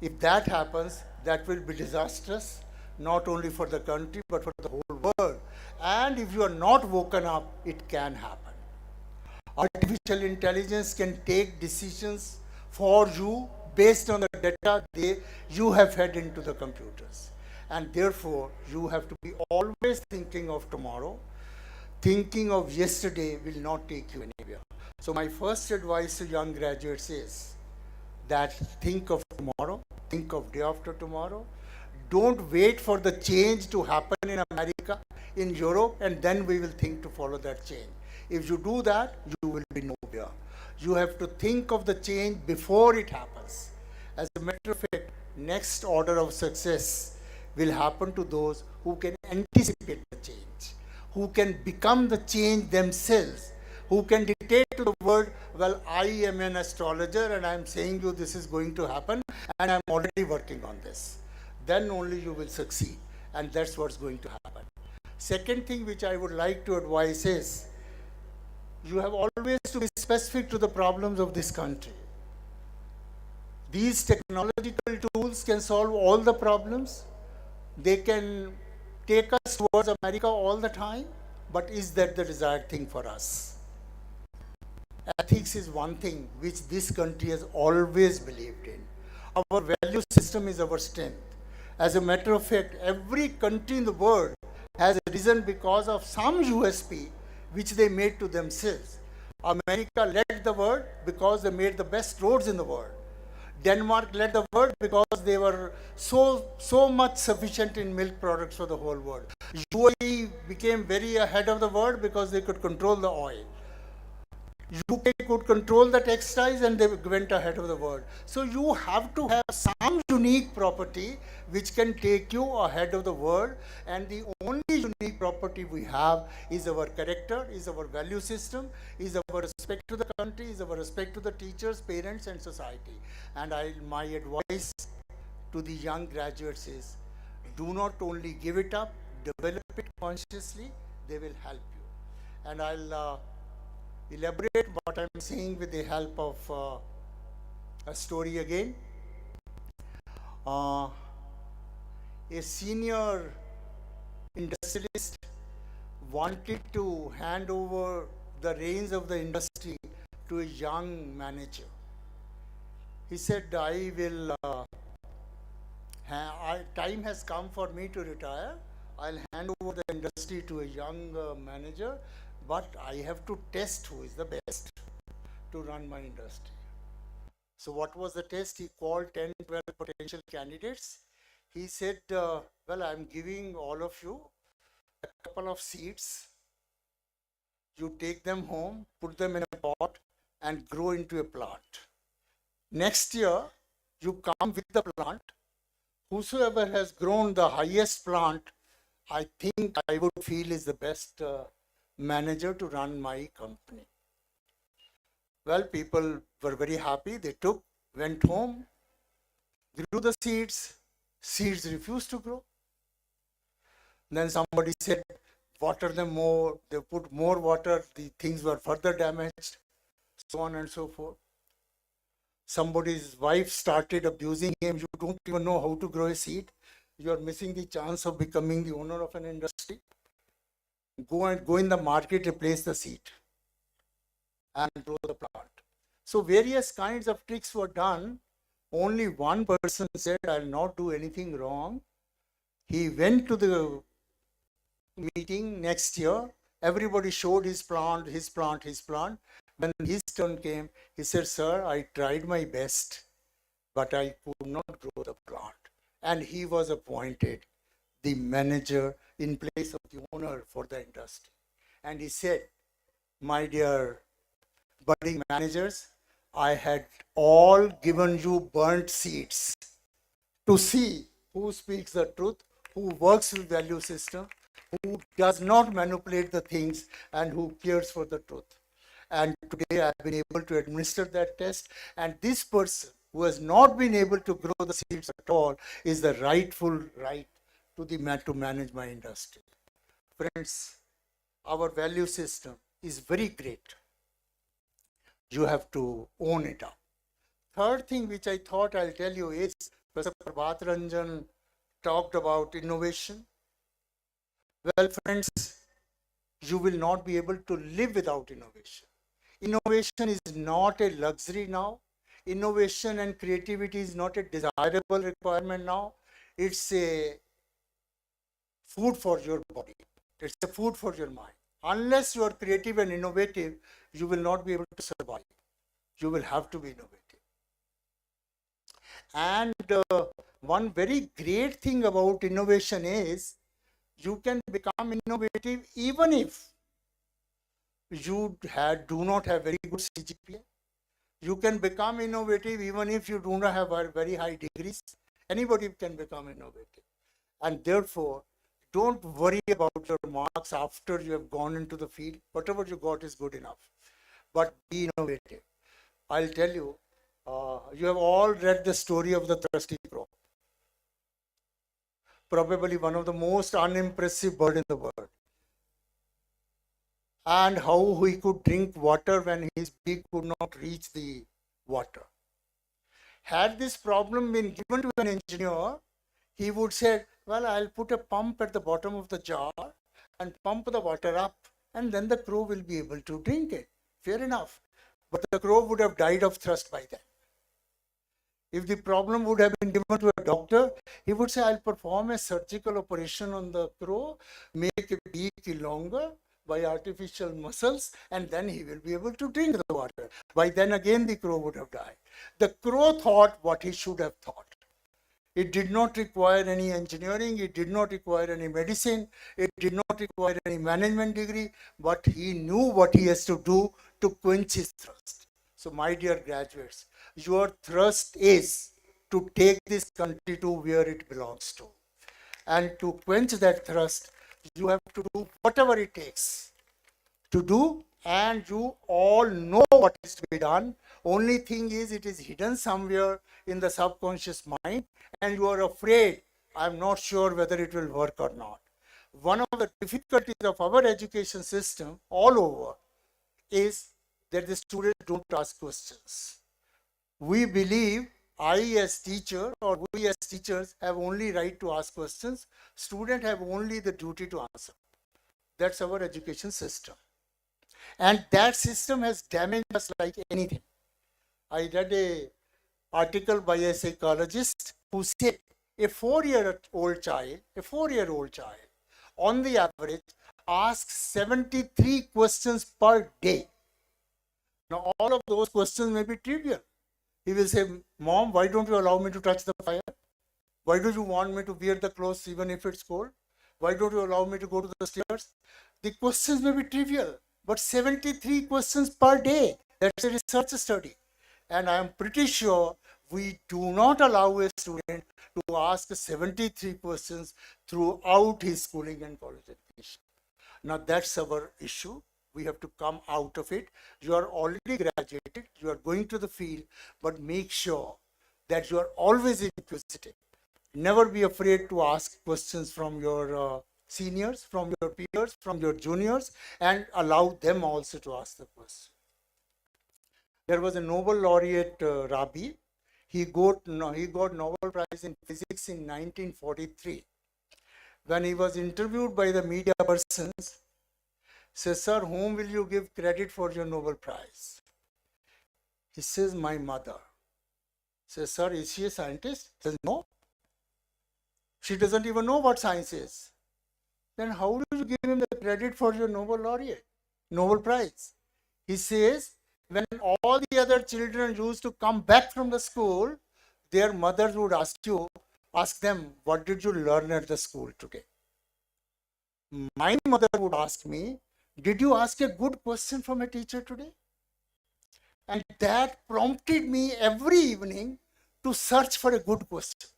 If that happens, that will be disastrous, not only for the country, but for the whole world. And if you are not woken up, it can happen. Artificial intelligence can take decisions for you based on the data you have fed into the computers. And therefore, you have to be always thinking of tomorrow. Thinking of yesterday will not take you anywhere. So my first advice to young graduates is that think of tomorrow, think of day after tomorrow. Don't wait for the change to happen in America, in Europe, and then we will think to follow that change. If you do that, you will be nowhere. You have to think of the change before it happens. As a matter of fact, next order of success will happen to those who can anticipate the change, who can become the change themselves, who can dictate to the world, well, I am an astrologer and I am saying you this is going to happen and I am already working on this. Then only you will succeed, and that's what's going to happen. Second thing which I would like to advise is, you have always to be specific to the problems of this country. These technological tools can solve all the problems. They can take us towards America all the time, but is that the desired thing for us? Ethics is one thing which this country has always believed in. Our value system is our strength. As a matter of fact, every country in the world has risen because of some USP which they made to themselves. America led the world because they made the best roads in the world. Denmark led the world because they were so much sufficient in milk products for the whole world. UAE became very ahead of the world because they could control the oil. UK could control the textiles and they went ahead of the world. So you have to have some unique property which can take you ahead of the world, and the only unique property we have is our character, is our value system, is our respect to the country, is our respect to the teachers, parents and society. And my advice to the young graduates is, do not only give it up, develop it consciously, they will help you. And I'll elaborate what I'm saying with the help of a story again. A senior industrialist wanted to hand over the reins of the industry to a young manager. He said, time has come for me to retire. I'll hand over the industry to a young manager, but I have to test who is the best to run my industry. So what was the test? He called 10, 12 potential candidates. He said, well, I'm giving all of you a couple of seeds. You take them home, put them in a pot and grow into a plant. Next year, you come with the plant. Whosoever has grown the highest plant, I think I would feel is the best manager to run my company. Well, people were very happy. They went home, grew the seeds. Seeds refused to grow. Then somebody said, water them more. They put more water. The things were further damaged, so on and so forth. Somebody's wife started abusing him. You don't even know how to grow a seed. You are missing the chance of becoming the owner of an industry. Go in the market, replace the seed and grow the plant. So various kinds of tricks were done. Only one person said, I'll not do anything wrong. He went to the meeting next year. Everybody showed his plant. When his turn came, he said, sir, I tried my best, but I could not grow the plant. And he was appointed the manager in place of the owner for the industry. And he said, my dear budding managers, I had all given you burnt seeds to see who speaks the truth, who works with value system, who does not manipulate the things, and who cares for the truth. And today I've been able to administer that test, and this person who has not been able to grow the seeds at all is the rightful right to the man to manage my industry. Friends, our value system is very great. You have to own it up. Third thing which I thought I'll tell you is, Professor Prabhat Ranjan talked about innovation. Well, friends, you will not be able to live without innovation. Innovation is not a luxury now. Innovation and creativity is not a desirable requirement now. It's a food for your body. It's a food for your mind. Unless you are creative and innovative, you will not be able to survive. You will have to be innovative. And one very great thing about innovation is you can become innovative even if you do not have very good CGPA. You can become innovative even if you do not have very high degrees. Anybody can become innovative. And therefore, don't worry about your marks after you have gone into the field. Whatever you got is good enough. But be innovative. I'll tell you, you have all read the story of the thirsty crow. Probably one of the most unimpressive bird in the world. And how he could drink water when his beak could not reach the water. Had this problem been given to an engineer, he would say, well, I'll put a pump at the bottom of the jar and pump the water up, and then the crow will be able to drink it. Fair enough. But the crow would have died of thirst by then. If the problem would have been given to a doctor, he would say, I'll perform a surgical operation on the crow, make a beak longer by artificial muscles, and then he will be able to drink the water. By then again, the crow would have died. The crow thought what he should have thought. It did not require any engineering, it did not require any medicine, it did not require any management degree, but he knew what he has to do to quench his thirst. So my dear graduates, your thrust is to take this country to where it belongs to. And to quench that thirst, you have to do whatever it takes to do, and you all know what is to be done. Only thing is, it is hidden somewhere in the subconscious mind, and you are afraid. I'm not sure whether it will work or not. One of the difficulties of our education system all over is that the students don't ask questions. We believe I as teacher or we as teachers have only right to ask questions. Students have only the duty to answer. That's our education system. And that system has damaged us like anything. I read an article by a psychologist who said a 4-year-old child, on the average, asks 73 questions per day. Now, all of those questions may be trivial. He will say, Mom, why don't you allow me to touch the fire? Why do you want me to wear the clothes even if it's cold? Why don't you allow me to go to the stairs? The questions may be trivial, but 73 questions per day. That's a research study. And I am pretty sure we do not allow a student to ask 73 questions throughout his schooling and college education. Now that's our issue. We have to come out of it. You are already graduated, you are going to the field, but make sure that you are always inquisitive. Never be afraid to ask questions from your seniors, from your peers, from your juniors, and allow them also to ask the question. There was a Nobel laureate, Rabi. He got Nobel Prize in Physics in 1943. When he was interviewed by the media persons, says, sir, whom will you give credit for your Nobel Prize? He says, my mother. Says, sir, is she a scientist? Says, no. She doesn't even know what science is. Then how do you give him the credit for your Nobel Prize? He says, when all the other children used to come back from the school, their mothers would ask them, what did you learn at the school today? My mother would ask me, did you ask a good question from a teacher today? And that prompted me every evening to search for a good question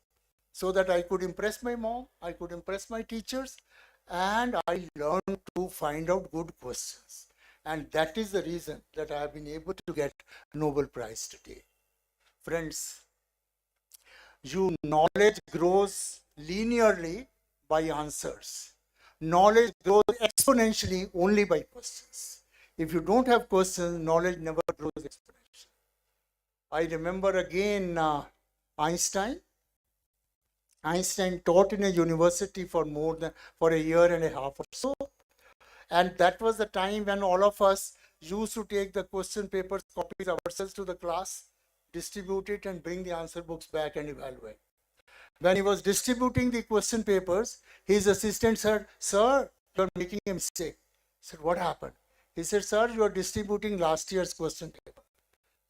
so that I could impress my mom, I could impress my teachers, and I learned to find out good questions. And that is the reason that I have been able to get Nobel Prize today. Friends, knowledge grows linearly by answers. Knowledge grows exponentially only by questions. If you don't have questions, knowledge never grows exponentially. I remember again Einstein. Einstein taught in a university for a year and a half or so. And that was the time when all of us used to take the question papers, copies ourselves to the class, distribute it and bring the answer books back and evaluate. When he was distributing the question papers, his assistant said, sir, you are making a mistake. I said, what happened? He said, sir, you are distributing last year's question paper.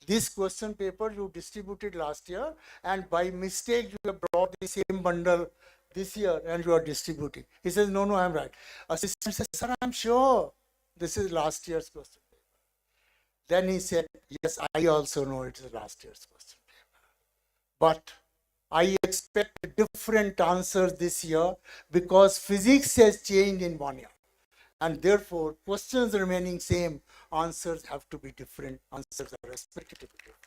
This question paper you distributed last year, and by mistake you have brought the same bundle this year and you are distributing. He says, no, I am right. Assistant says, sir, I am sure this is last year's question paper. Then he said, yes, I also know it is last year's question paper. But I expect different answers this year because physics has changed in 1 year. And therefore, questions remaining same, answers have to be different. Answers are expected to be different.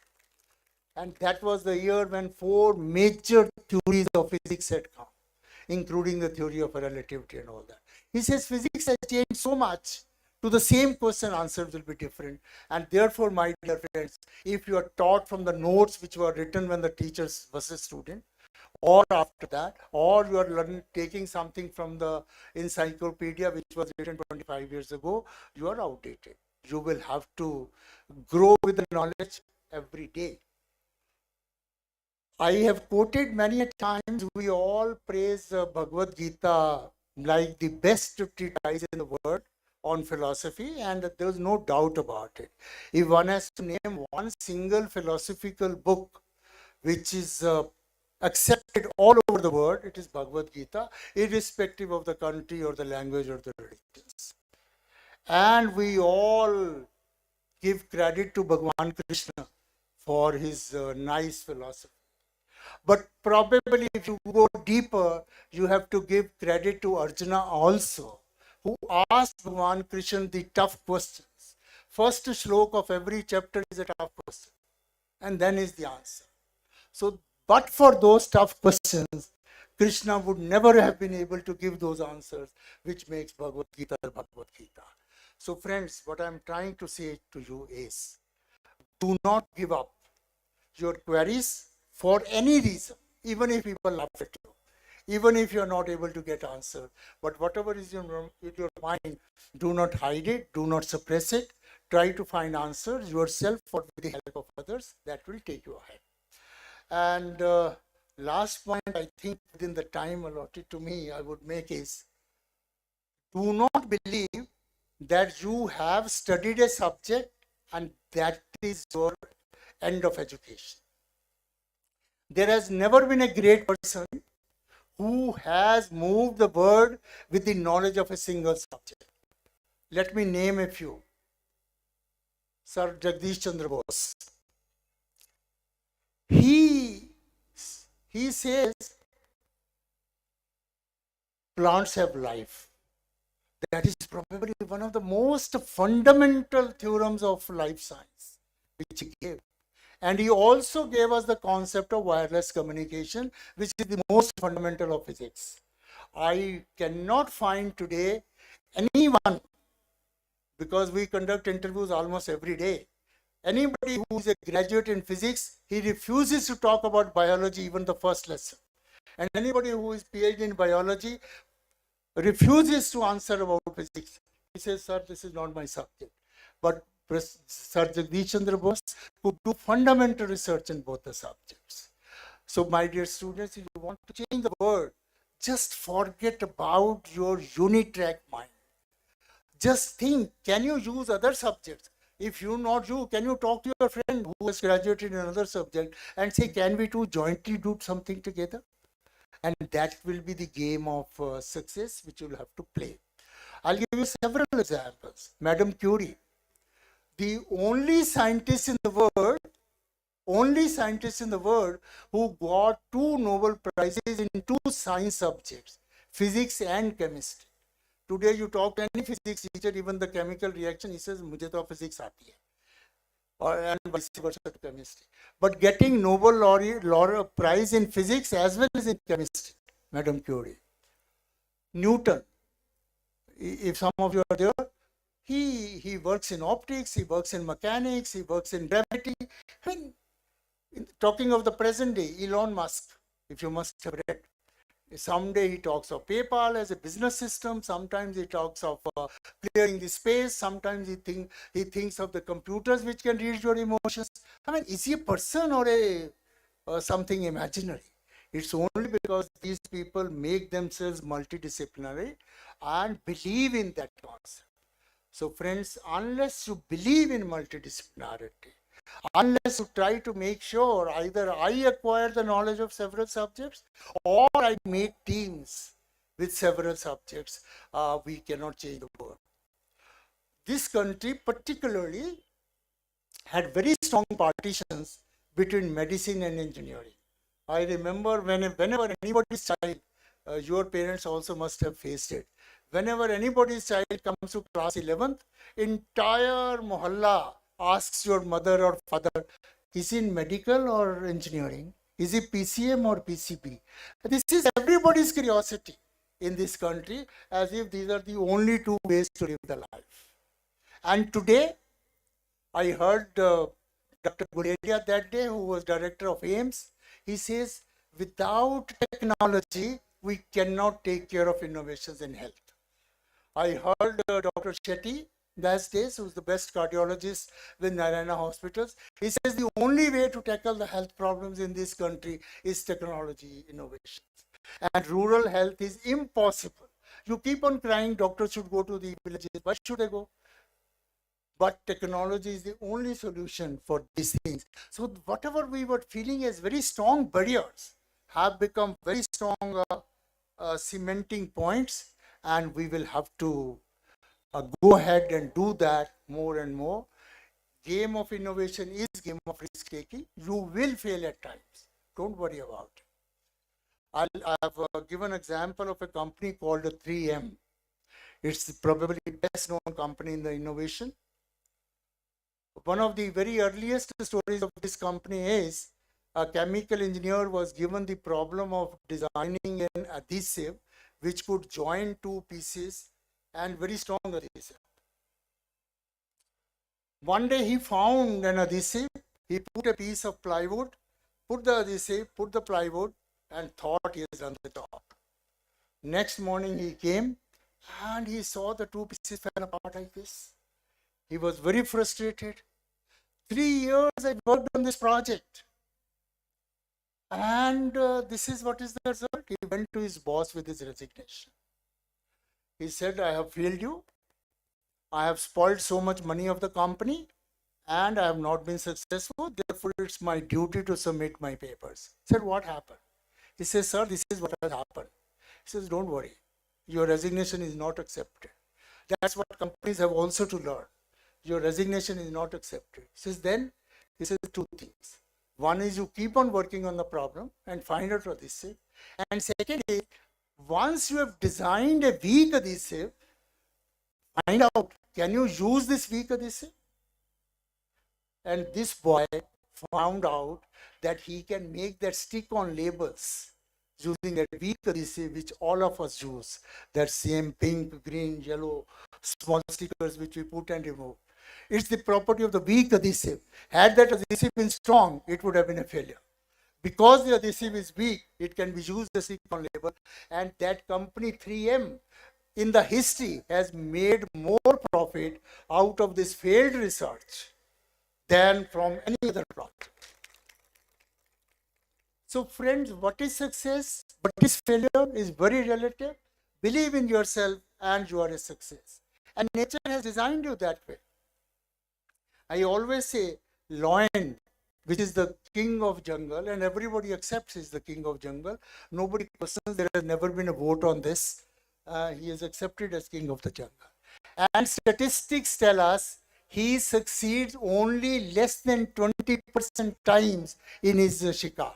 And that was the year when 4 major theories of physics had come, including the theory of relativity and all that. He says physics has changed so much To the same question, answers will be different. And therefore, my dear friends, if you are taught from the notes which were written when the teacher was a student, or after that, or you are learning, taking something from the encyclopedia which was written 25 years ago, you are outdated. You will have to grow with the knowledge every day. I have quoted many a times, we all praise Bhagavad Gita like the best treatise in the world on philosophy, and there is no doubt about it. If one has to name one single philosophical book which is accepted all over the world, it is Bhagavad Gita, irrespective of the country or the language or the religions. And we all give credit to Bhagwan Krishna for his nice philosophy. But probably if you go deeper, you have to give credit to Arjuna also, who asked Bhagwan Krishna the tough questions. First shlok of every chapter is a tough question, and then is the answer. So, but for those tough questions, Krishna would never have been able to give those answers, which makes Bhagavad Gita Bhagavad Gita. So friends, what I am trying to say to you is, do not give up your queries for any reason, even if people laugh at you, even if you are not able to get answer. But whatever is in your mind, do not hide it, do not suppress it. Try to find answers yourself or with the help of others. That will take you ahead. And last point, I think within the time allotted to me, I would make is, do not believe that you have studied a subject and that is your end of education. There has never been a great person who has moved the world with the knowledge of a single subject. Let me name a few. Sir Jagdish Chandra Bose. He says plants have life. That is probably one of the most fundamental theorems of life science, which he gave. And he also gave us the concept of wireless communication, which is the most fundamental of physics. I cannot find today anyone, because we conduct interviews almost every day, anybody who is a graduate in physics, he refuses to talk about biology, even the first lesson. And anybody who is PhD in biology refuses to answer about physics. He says, sir, this is not my subject. But Sir Jagdish Chandra Bose could do fundamental research in both the subjects. So my dear students, if you want to change the world, just forget about your unitrack mind. Just think, can you use other subjects? If you not you, can you talk to your friend who has graduated in another subject and say, can we two jointly do something together? And that will be the game of success which you'll have to play. I'll give you several examples. Madam Curie, the only scientist in the world who got 2 Nobel Prizes in 2 science subjects, physics and chemistry. Today you talk to any physics teacher, even the chemical reaction, he says, mujhe to physics aati hai. And vice versa to chemistry. But getting Nobel laureate prize in physics as well as in chemistry, Madam Curie. Newton, if some of you are there, he works in optics, he works in mechanics, he works in gravity. I mean, talking of the present day, Elon Musk, if you must have read, someday he talks of PayPal as a business system, sometimes he talks of clearing the space, sometimes he thinks of the computers which can read your emotions. I mean, is he a person or something imaginary? It's only because these people make themselves multidisciplinary and believe in that concept. So friends, unless you believe in multidisciplinarity, unless you try to make sure either I acquire the knowledge of several subjects or I make teams with several subjects, we cannot change the world. This country particularly had very strong partitions between medicine and engineering. I remember whenever anybody's child, your parents also must have faced it. Whenever anybody's child comes to class 11th, entire mohalla asks your mother or father, is he in medical or engineering? Is he PCM or PCB? This is everybody's curiosity in this country, as if these are the only 2 ways to live the life. And today, I heard Dr. Guleria that day, who was director of AIMS, he says, without technology, we cannot take care of innovations in health. I heard Dr. Shetty those days, who's the best cardiologist with Narayana Hospitals. He says the only way to tackle the health problems in this country is technology innovations. And rural health is impossible. You keep on crying, doctors should go to the villages. Why should they go? But technology is the only solution for these things. So whatever we were feeling as very strong barriers have become very strong cementing points, and we will have to go ahead and do that more and more. Game of innovation is game of risk taking. You will fail at times. Don't worry about it. I have given an example of a company called 3M. It's probably the best known company in the innovation. One of the very earliest stories of this company is a chemical engineer was given the problem of designing an adhesive which could join two pieces, and very strong adhesive. One day he found an adhesive, he put a piece of plywood, put the adhesive, put the plywood, and thought he has done the job. Next morning he came and he saw the two pieces fell apart like this. He was very frustrated. 3 years I worked on this project. And this is what is the result. He went to his boss with his resignation. He said, I have failed you. I have spoiled so much money of the company and I have not been successful. Therefore, it's my duty to submit my papers. He said, what happened? He says, sir, this is what has happened. He says, don't worry. Your resignation is not accepted. That's what companies have also to learn. Your resignation is not accepted. He says, then, he says two things. One is you keep on working on the problem and find out what this is. And second is, once you have designed a weak adhesive, find out, can you use this weak adhesive? And this boy found out that he can make that stick on labels using that weak adhesive which all of us use. That same pink, green, yellow, small stickers which we put and remove. It's the property of the weak adhesive. Had that adhesive been strong, it would have been a failure. Because the adhesive is weak, it can be used as a stick on label. And that company 3M in the history has made more profit out of this failed research than from any other product. So friends, what is success? What is failure is very relative. Believe in yourself and you are a success. And nature has designed you that way. I always say lion, which is the king of jungle, and everybody accepts he's the king of jungle. Nobody questions, there has never been a vote on this. He is accepted as king of the jungle. And statistics tell us he succeeds only less than 20% times in his shikar.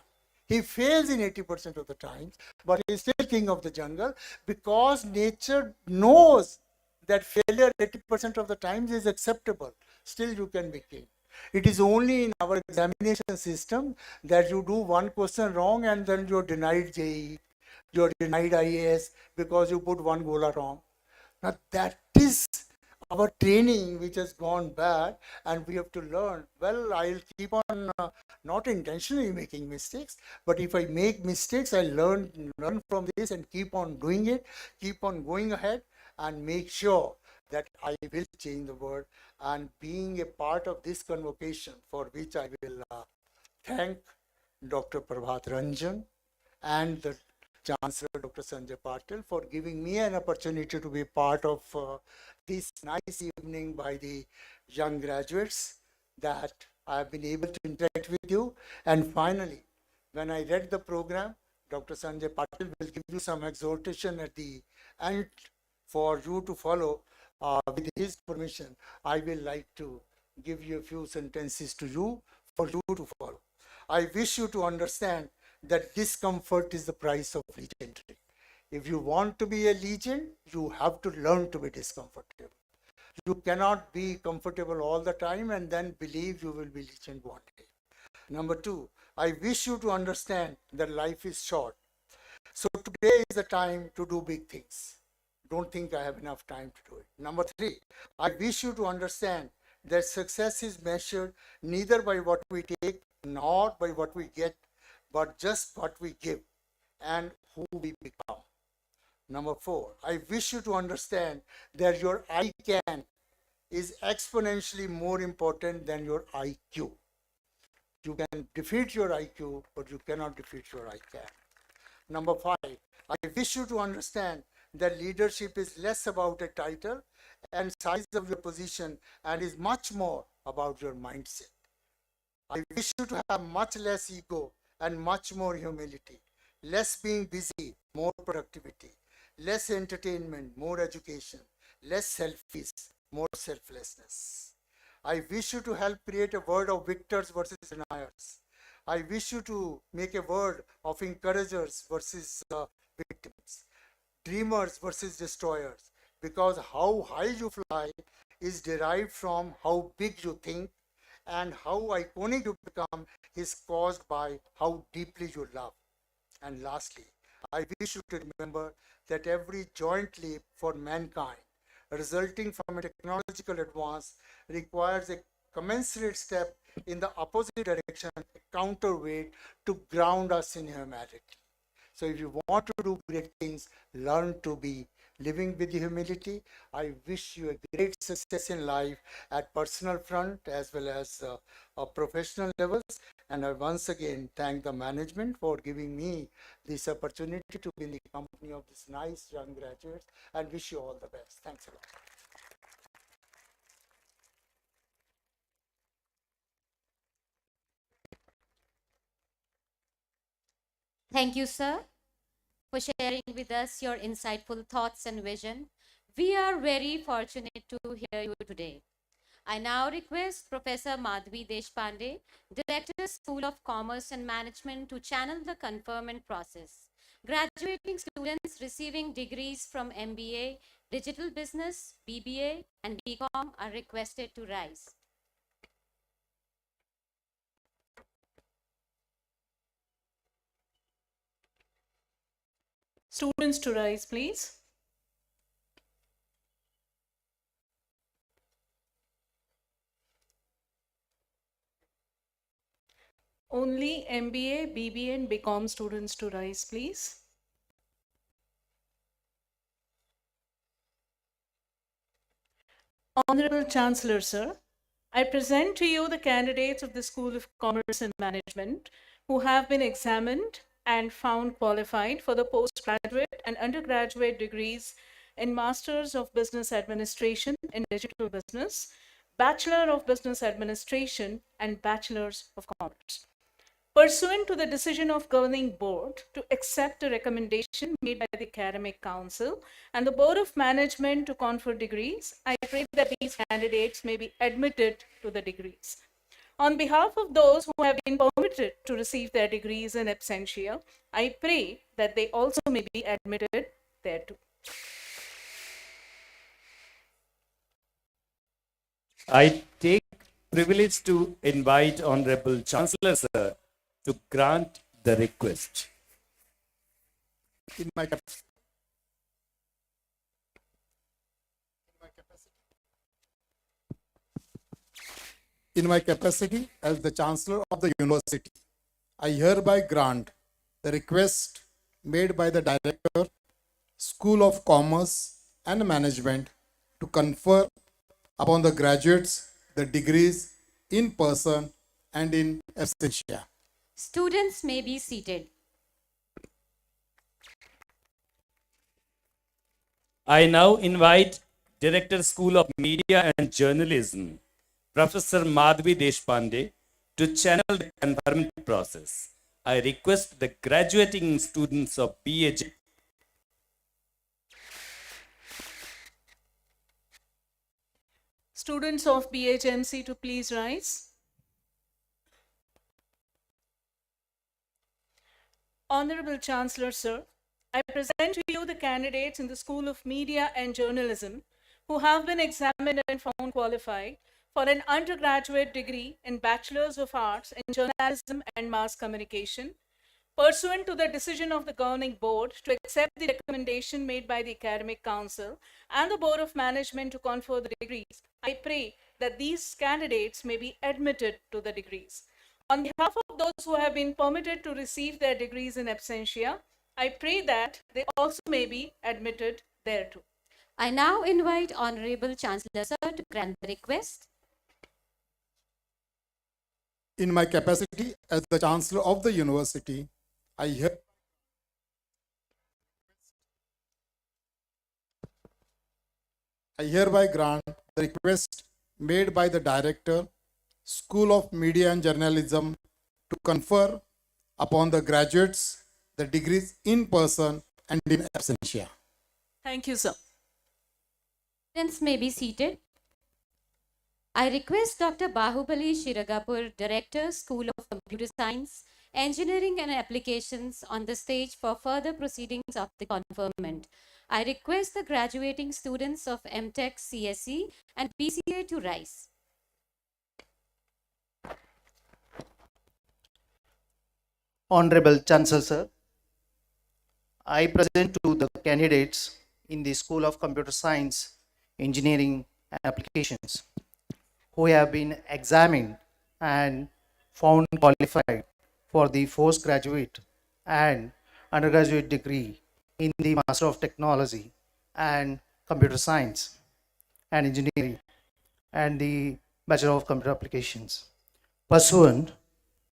He fails in 80% of the times, but he is still king of the jungle because nature knows that failure 80% of the times is acceptable. Still you can be king. It is only in our examination system that you do one question wrong and then you're denied JEE, you're denied IAS because you put one gola wrong. Now that is our training which has gone bad, and we have to learn. Well, I'll keep on not intentionally making mistakes, but if I make mistakes, I learn from this and keep on doing it, keep on going ahead and make sure that I will change the world. And being a part of this convocation, for which I will thank Dr. Prabhat Ranjan and the Chancellor Dr. Sanjay Patil for giving me an opportunity to be part of this nice evening by the young graduates, that I have been able to interact with you. And finally, when I read the program, Dr. Sanjay Patil will give you some exhortation at the end for you to follow. With his permission, I will like to give you a few sentences to you for you to follow. I wish you to understand that discomfort is the price of legendary. If you want to be a legend, you have to learn to be discomfortable. You cannot be comfortable all the time and then believe you will be legend one day. Number two, I wish you to understand that life is short. So today is the time to do big things. don't think I have enough time to do it. Number three, I wish you to understand that success is measured neither by what we take nor by what we get, but just what we give and who we become. Number four, I wish you to understand that your I can is exponentially more important than your IQ. You can defeat your IQ, but you cannot defeat your I can. Number five, I wish you to understand that leadership is less about a title and size of your position and is much more about your mindset. I wish you to have much less ego and much more humility, less being busy, more productivity, less entertainment, more education, less selfies, more selflessness. I wish you to help create a world of victors versus deniers. I wish you to make a world of encouragers versus victims, dreamers versus destroyers, because how high you fly is derived from how big you think, and how iconic you become is caused by how deeply you love. And lastly, I wish you to remember that every joint leap for mankind resulting from a technological advance requires a commensurate step in the opposite direction, a counterweight to ground us in humanity. So if you want to do great things, learn to be living with humility. I wish you a great success in life at personal front as well as professional levels. And I once again thank the management for giving me this opportunity to be in the company of these nice young graduates, and wish you all the best. Thanks a lot. Thank you, sir, for sharing with us your insightful thoughts and vision. We are very fortunate to hear you today. I now request Professor Madhvi Deshpande, Director, School of Commerce and Management, to channel the conferment process. Graduating students receiving degrees from MBA, Digital Business, BBA, and BCom are requested to rise. Students to rise, please. Only MBA, BBA, and BCom students to rise, please. Honorable Chancellor, sir, I present to you the candidates of the School of Commerce and Management who have been examined and found qualified for the postgraduate and undergraduate degrees in Masters of Business Administration in Digital Business, Bachelor of Business Administration, and Bachelors of Commerce. Pursuant to the decision of Governing Board to accept a recommendation made by the Academic Council and the Board of Management to confer degrees, I pray that these candidates may be admitted to the degrees. On behalf of those who have been permitted to receive their degrees in absentia, I pray that they also may be admitted thereto. I take privilege to invite Honorable Chancellor, sir, to grant the request. In my capacity as the Chancellor of the University, I hereby grant the request made by the Director, School of Commerce and Management to confer upon the graduates the degrees in person and in absentia. Students may be seated. I now invite Director, School of Media and Journalism, Professor Madhvi Deshpande, to channel the conferment process. I request the graduating students of BA. Students of BHMC to please rise. Honorable Chancellor, sir, I present to you the candidates in the School of Media and Journalism who have been examined and found qualified for an undergraduate degree in Bachelors of Arts in Journalism and Mass Communication, Pursuant to the decision of the governing board to accept the recommendation made by the Academic Council and the Board of Management to confer the degrees, I pray that these candidates may be admitted to the degrees. On behalf of those who have been permitted to receive their degrees in absentia, I pray that they also may be admitted thereto. I now invite Honorable Chancellor Sir to grant the request. In my capacity as the Chancellor of the University, I hereby grant the request made by the Director, School of Media and Journalism, to confer upon the graduates the degrees in person and in absentia. Thank you, sir. Students may be seated. I request Dr. Bahubali Shiragapur, Director, School of Computer Science, Engineering and Applications, on the stage for further proceedings of the conferment. I request the graduating students of MTech, CSE and PCA to rise. Honorable Chancellor Sir, I present to the candidates in the School of Computer Science, Engineering and Applications who have been examined and found qualified for the postgraduate and undergraduate degree in the Master of Technology and Computer Science and Engineering and the Bachelor of Computer Applications, pursuant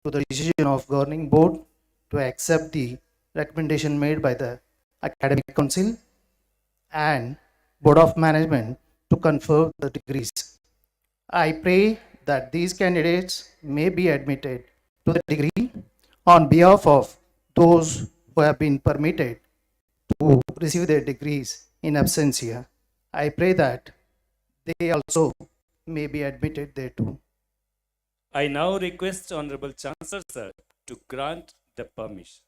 to the decision of Governing Board to accept the recommendation made by the Academic Council and Board of Management to confer the degrees. I pray that these candidates may be admitted to the degree on behalf of those who have been permitted to receive their degrees in absentia. I pray that they also may be admitted thereto. I now request Honorable Chancellor Sir to grant the permission.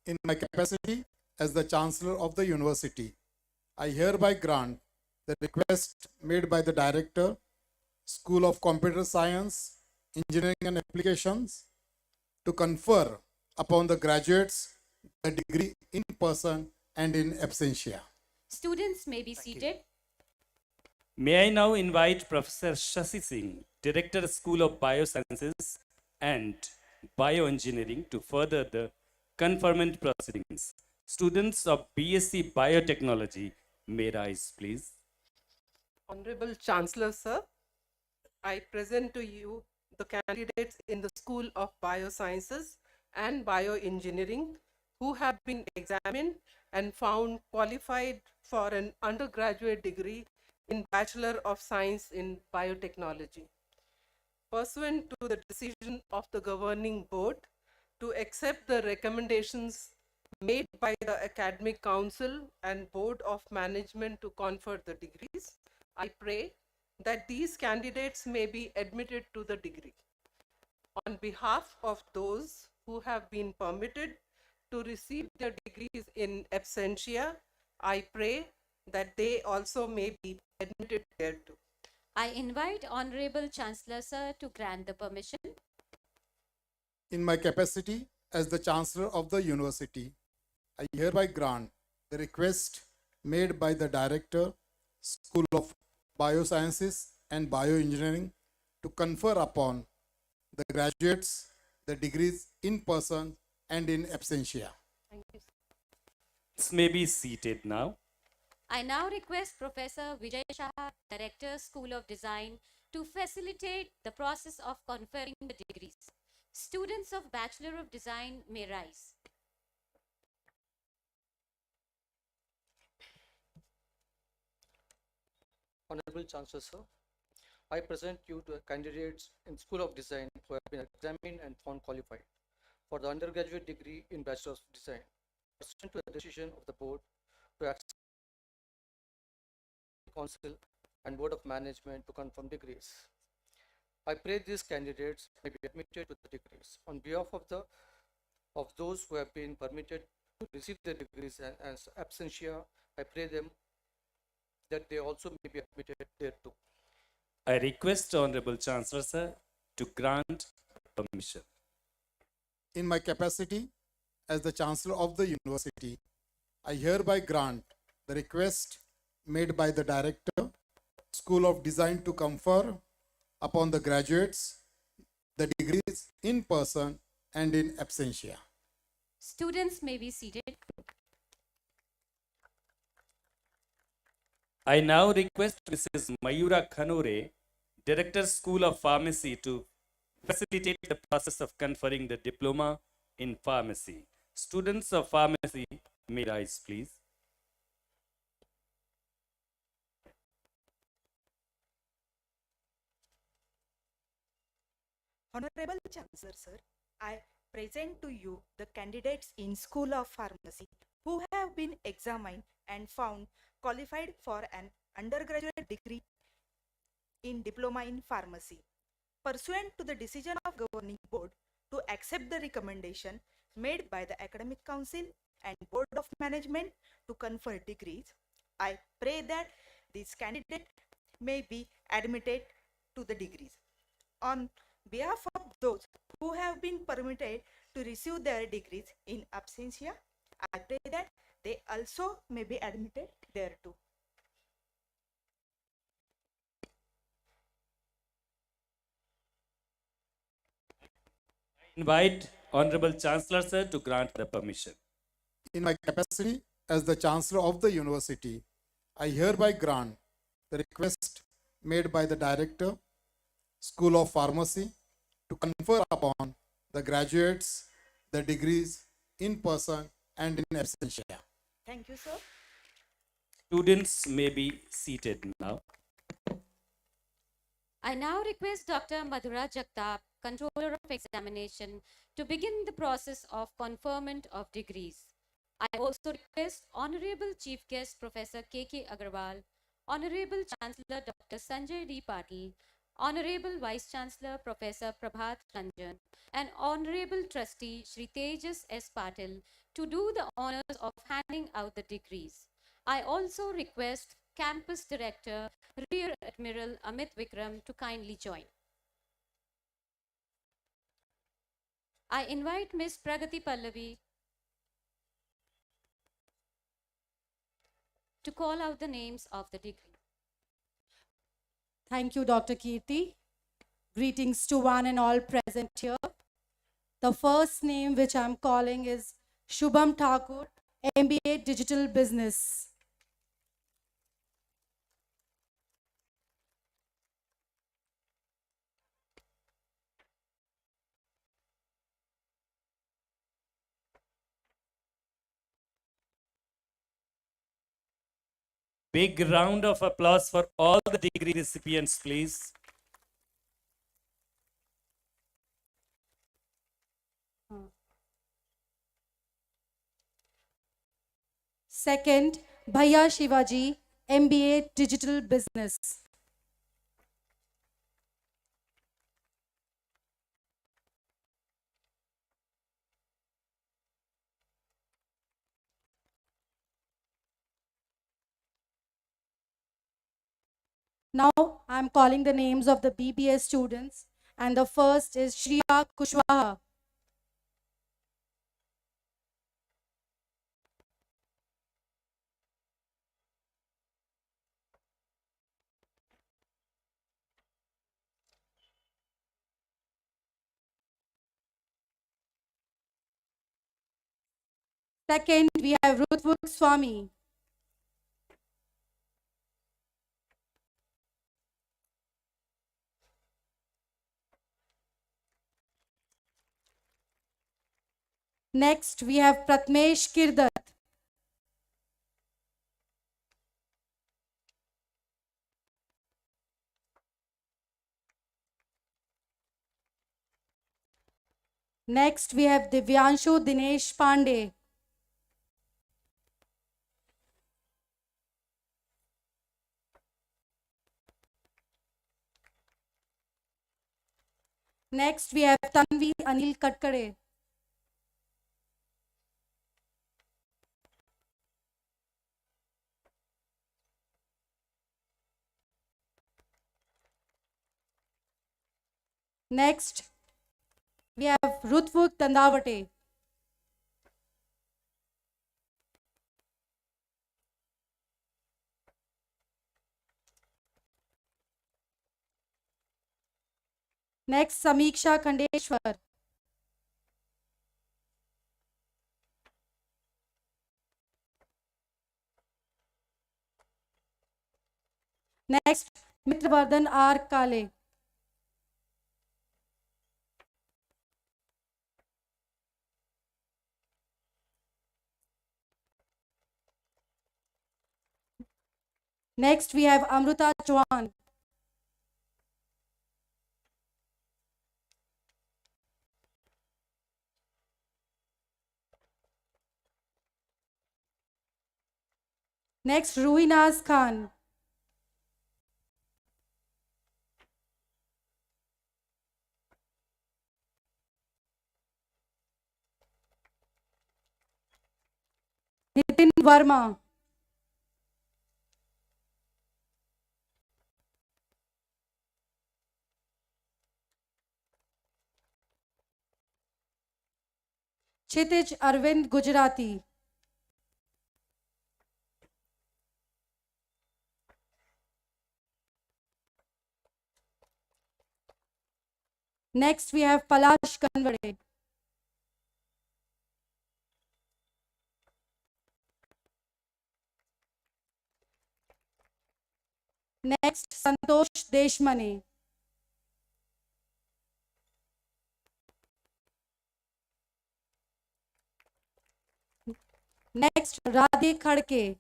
In my capacity as the Chancellor of the University, I hereby grant the request made by the Director, School of Computer Science, Engineering and Applications, to confer upon the graduates the degree in person and in absentia. Students may be seated. May I now invite Professor Shashi Singh, Director, School of Biosciences and Bioengineering, to further the conferment proceedings. Students of BSc Biotechnology may rise, please. Honorable Chancellor Sir, I present to you the candidates in the School of Biosciences and Bioengineering who have been examined and found qualified for an undergraduate degree in Bachelor of Science in Biotechnology. Pursuant to the decision of the Governing Board to accept the recommendations made by the Academic Council and Board of Management to confer the degrees, I pray that these candidates may be admitted to the degree. On behalf of those who have been permitted to receive their degrees in absentia, I pray that they also may be admitted thereto. I invite Honorable Chancellor Sir to grant the permission. In my capacity as the Chancellor of the University, I hereby grant the request made by the Director, School of Biosciences and Bioengineering, to confer upon the graduates the degrees in person and in absentia. Thank you. Students may be seated now. I now request Professor Vijay Shah, Director, School of Design, to facilitate the process of conferring the degrees. Students of Bachelor of Design may rise. Honorable Chancellor Sir, I present you to the candidates in School of Design who have been examined and found qualified for the undergraduate degree in Bachelor of Design, pursuant to the decision of the board to accept the Council and Board of Management to confirm degrees. I pray these candidates may be admitted to the degrees. On behalf of those who have been permitted to receive their degrees and absentia, I pray them that they also may be admitted thereto. I request Honorable Chancellor Sir to grant permission. In my capacity as the Chancellor of the University, I hereby grant the request made by the Director, School of Design to confer upon the graduates the degrees in person and in absentia. Students may be seated. I now request Mrs. Mayura Khanore, Director, School of Pharmacy, to facilitate the process of conferring the diploma in pharmacy. Students of pharmacy may rise, please. Honorable Chancellor, sir, I present to you the candidates in School of Pharmacy who have been examined and found qualified for an undergraduate degree in Diploma in Pharmacy. Pursuant to the decision of Governing Board to accept the recommendation made by the Academic Council and Board of Management to confer degrees, I pray that this candidate may be admitted to the degrees. On behalf of those who have been permitted to receive their degrees in absentia, I pray that they also may be admitted thereto. Invite Honorable Chancellor, sir, to grant the permission. In my capacity as the Chancellor of the University, I hereby grant the request made by the Director, School of Pharmacy, to confer upon the graduates the degrees in person and in absentia. Thank you, sir. Students may be seated now. I now request Dr. Madhura Jagtap, Controller of Examination, to begin the process of conferment of degrees. I also request Honorable Chief Guest Professor K.K. Aggarwal, Honorable Chancellor Dr. Sanjay D. Patil, Honorable Vice Chancellor Professor Prabhat Ranjan, and Honorable Trustee Shri Tejas S. Patil to do the honors of handing out the degrees. I also request Campus Director Rear Admiral Amit Vikram to kindly join. I invite Ms. Pragati Pallavi to call out the names of the degree. Thank you, Dr. Kirti. Greetings to one and all present here. The first name which I'm calling is Shubham Thakur, MBA Digital Business. Big round of applause for all the degree recipients, please. Second, Bhaiya Shivaji, MBA Digital Business. Now I'm calling the names of the BBA students, and the first is Shriya Kushwaha. Second, we have Ruthwood Swami. Next, we have Pratmesh Kirdat. Next, we have Divyanshu Dinesh Pandey. Next, we have Tanvi Anil Katkade. Next, we have Rutvuk Tandavate. Next, Samiksha Khandeshwar. Next, Mitrvardhan R. Kale. Next, we have Amruta Chauhan. Next, Ruhinaz Khan. Nitin Verma. Kshitij Arvind Gujarati. Next, we have Palash Kanvade. Next, Santosh Deshmane. Next, Radhe Khadke.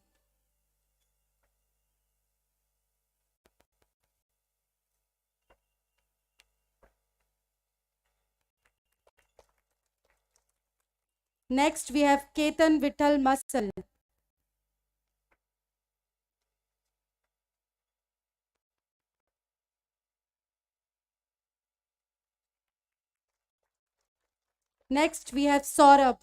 Next, we have Ketan Vittal Massal. Next, we have Saurabh.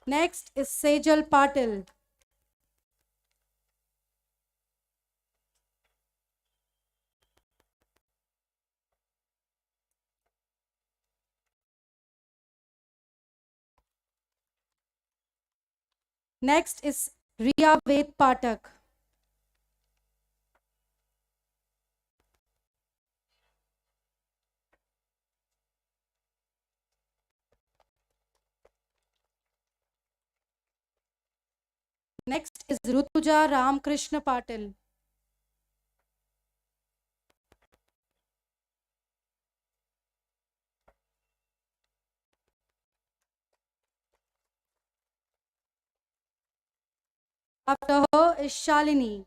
Next is Sejal Patil. Next is Riya Ved Patak. Next is Rutuja Ramkrishna Patil. After her is Shalini.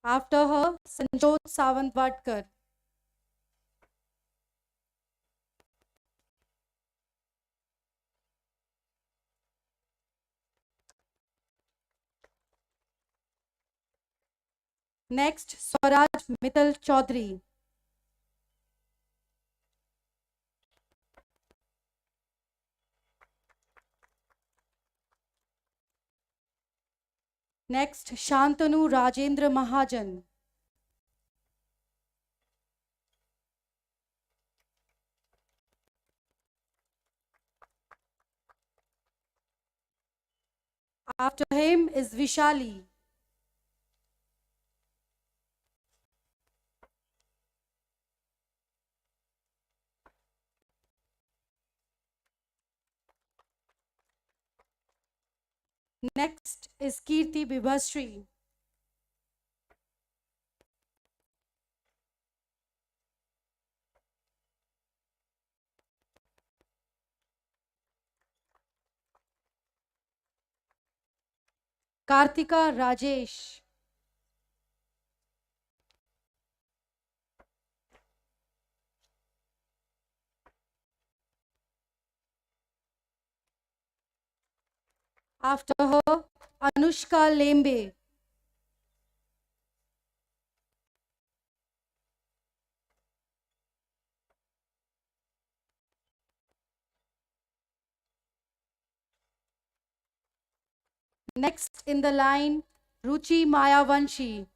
After her, Sanjot Sawant-Vadkar. Next, Swaraj Mittal Chaudhary. Next, Shantanu Rajendra Mahajan. After him is Vishali. Next is Kirti Bibhasri. Kartika Rajesh. After her, Anushka Lembe. Next in the line, Ruchi Mayavanshi.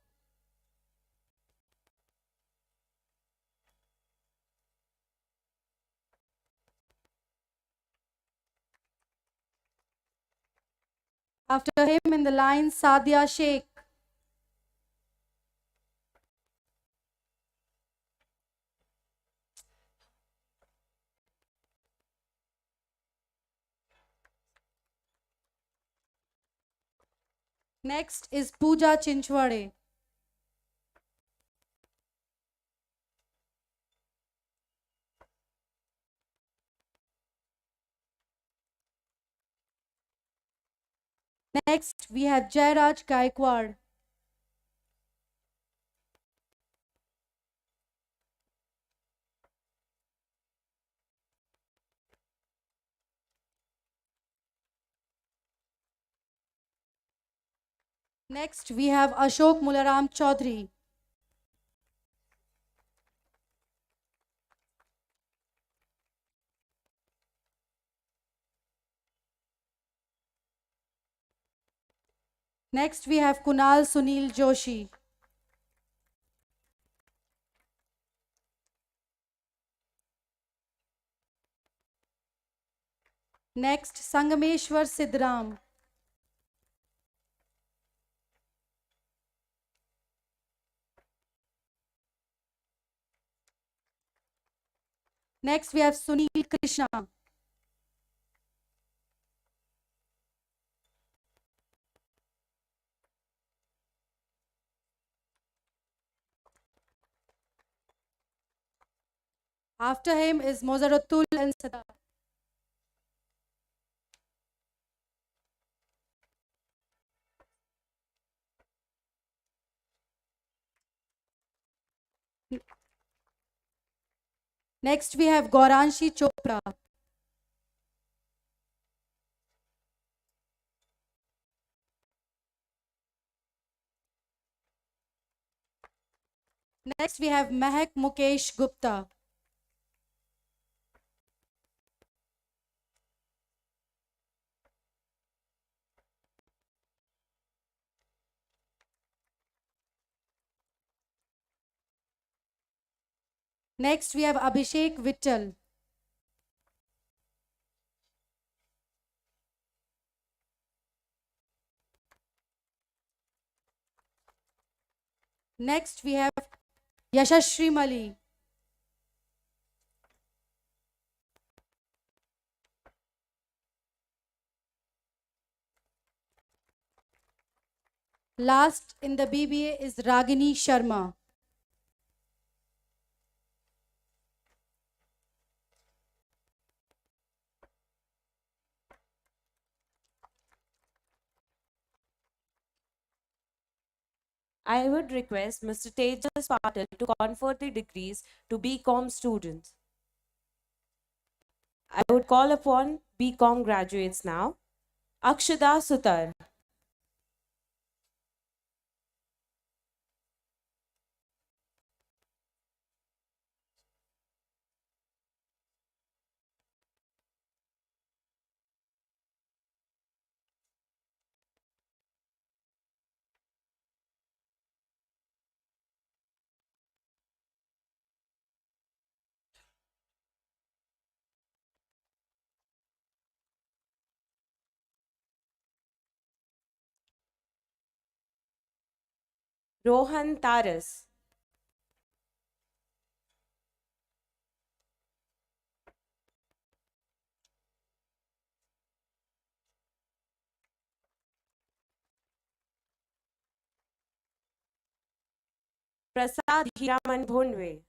After him in the line, Sadia Sheikh. Next is Pooja Chinchwade. Next, we have Jairaj Gaikwad. Next, we have Ashok Mularam Chaudhary. Next, we have Kunal Sunil Joshi. Next, Sangameshwar Sidram. Next, we have Sunil Krishna. After him is Mozaratul and Sada. Next, we have Gauranshi Chopra. Next, we have Mehak Mukesh Gupta. Next, we have Abhishek Vittal. Next, we have Yashashri Mali. Last in the BBA is Ragini Sharma. I would request Mr. Tejas Patil to confer the degrees to BCom students. I would call upon BCom graduates now. Akshada Sutar. Rohan Taras. Prasad Hiraman Bhonwe.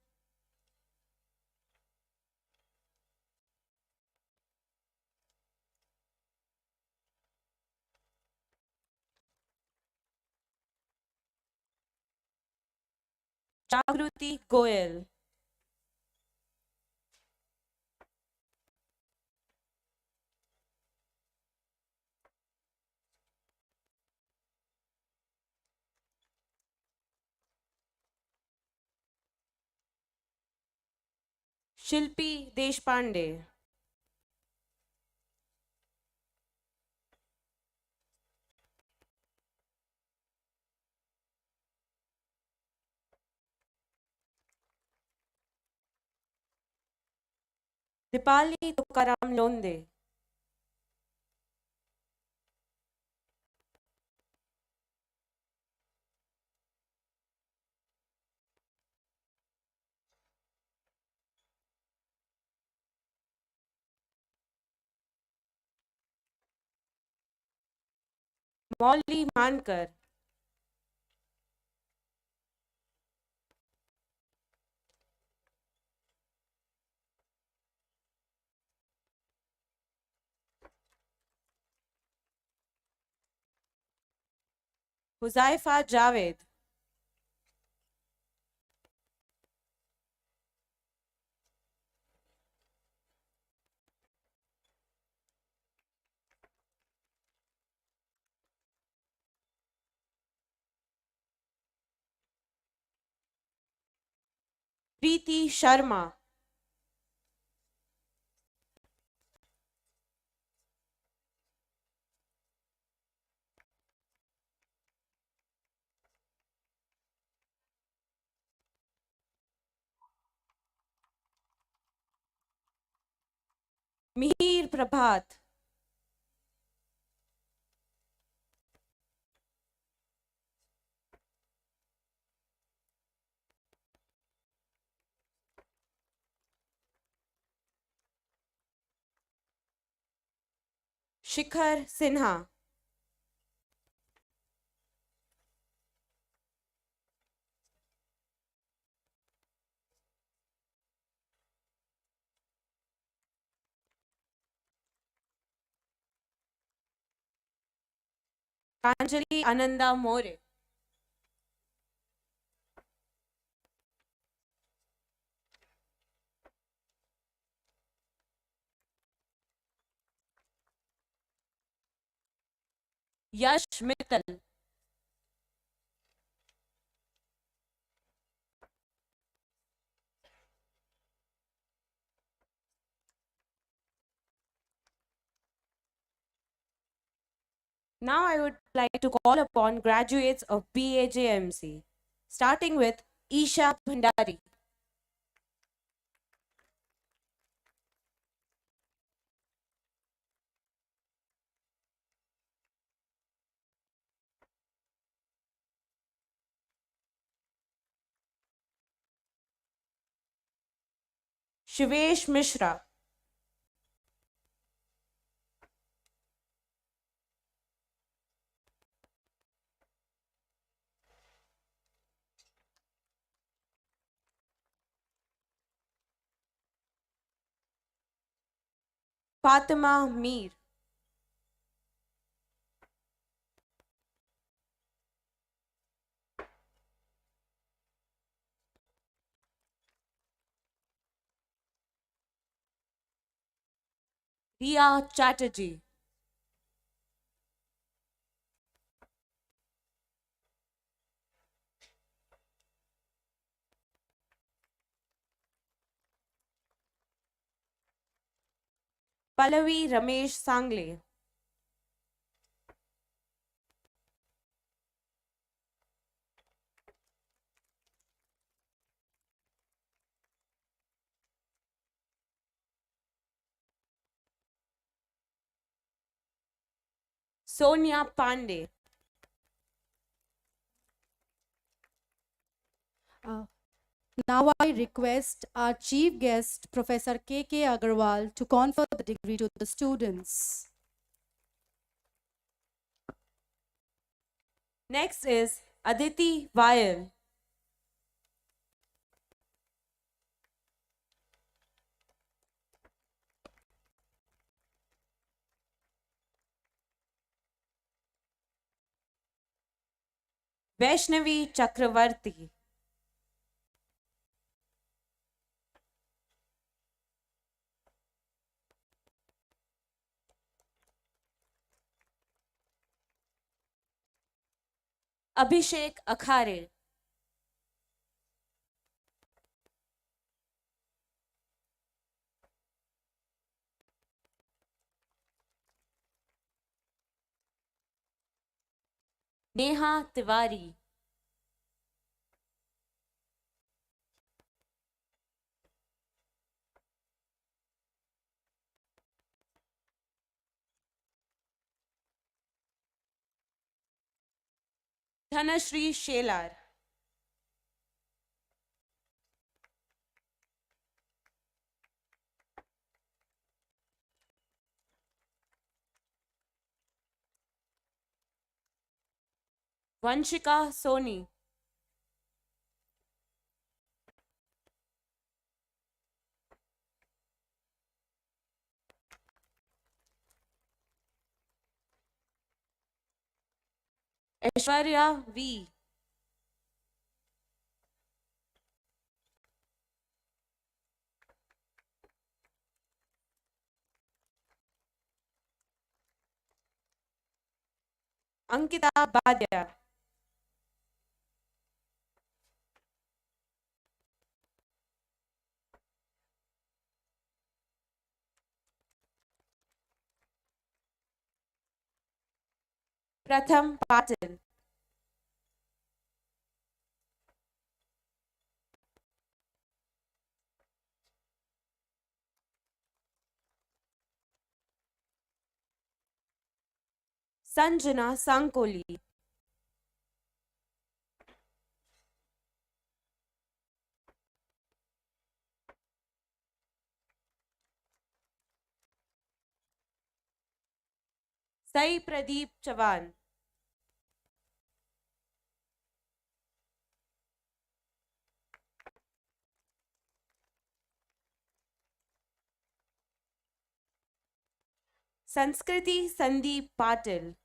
Jagruti Goyal. Shilpi Deshpande. Dipali Tukaram Londe. Molly Mankar. Huzaifa Javed. Preeti Sharma. Mihir Prabhat. Shikhar Sinha. Anjali Ananda More. Yash Mittal. Now I would like to call upon graduates of BAJMC, starting with Isha Bhandari. Shivesh Mishra. Fatima Mir. Ria Chatterjee. Pallavi Ramesh Sangle. Sonia Pandey. Now I request our chief guest, Professor K.K. Aggarwal, to confer the degree to the students. Next is Aditi Vayal. Vaishnavi Chakravarti. Abhishek Akhare. Neha Tiwari. Dhanashri Shelar. Vanshika Soni. Aishwarya V. Ankita Badya. Pratham Patil. Sanjana Sankoli. Sai Pradeep Chavan. Sanskriti Sandeep Patil.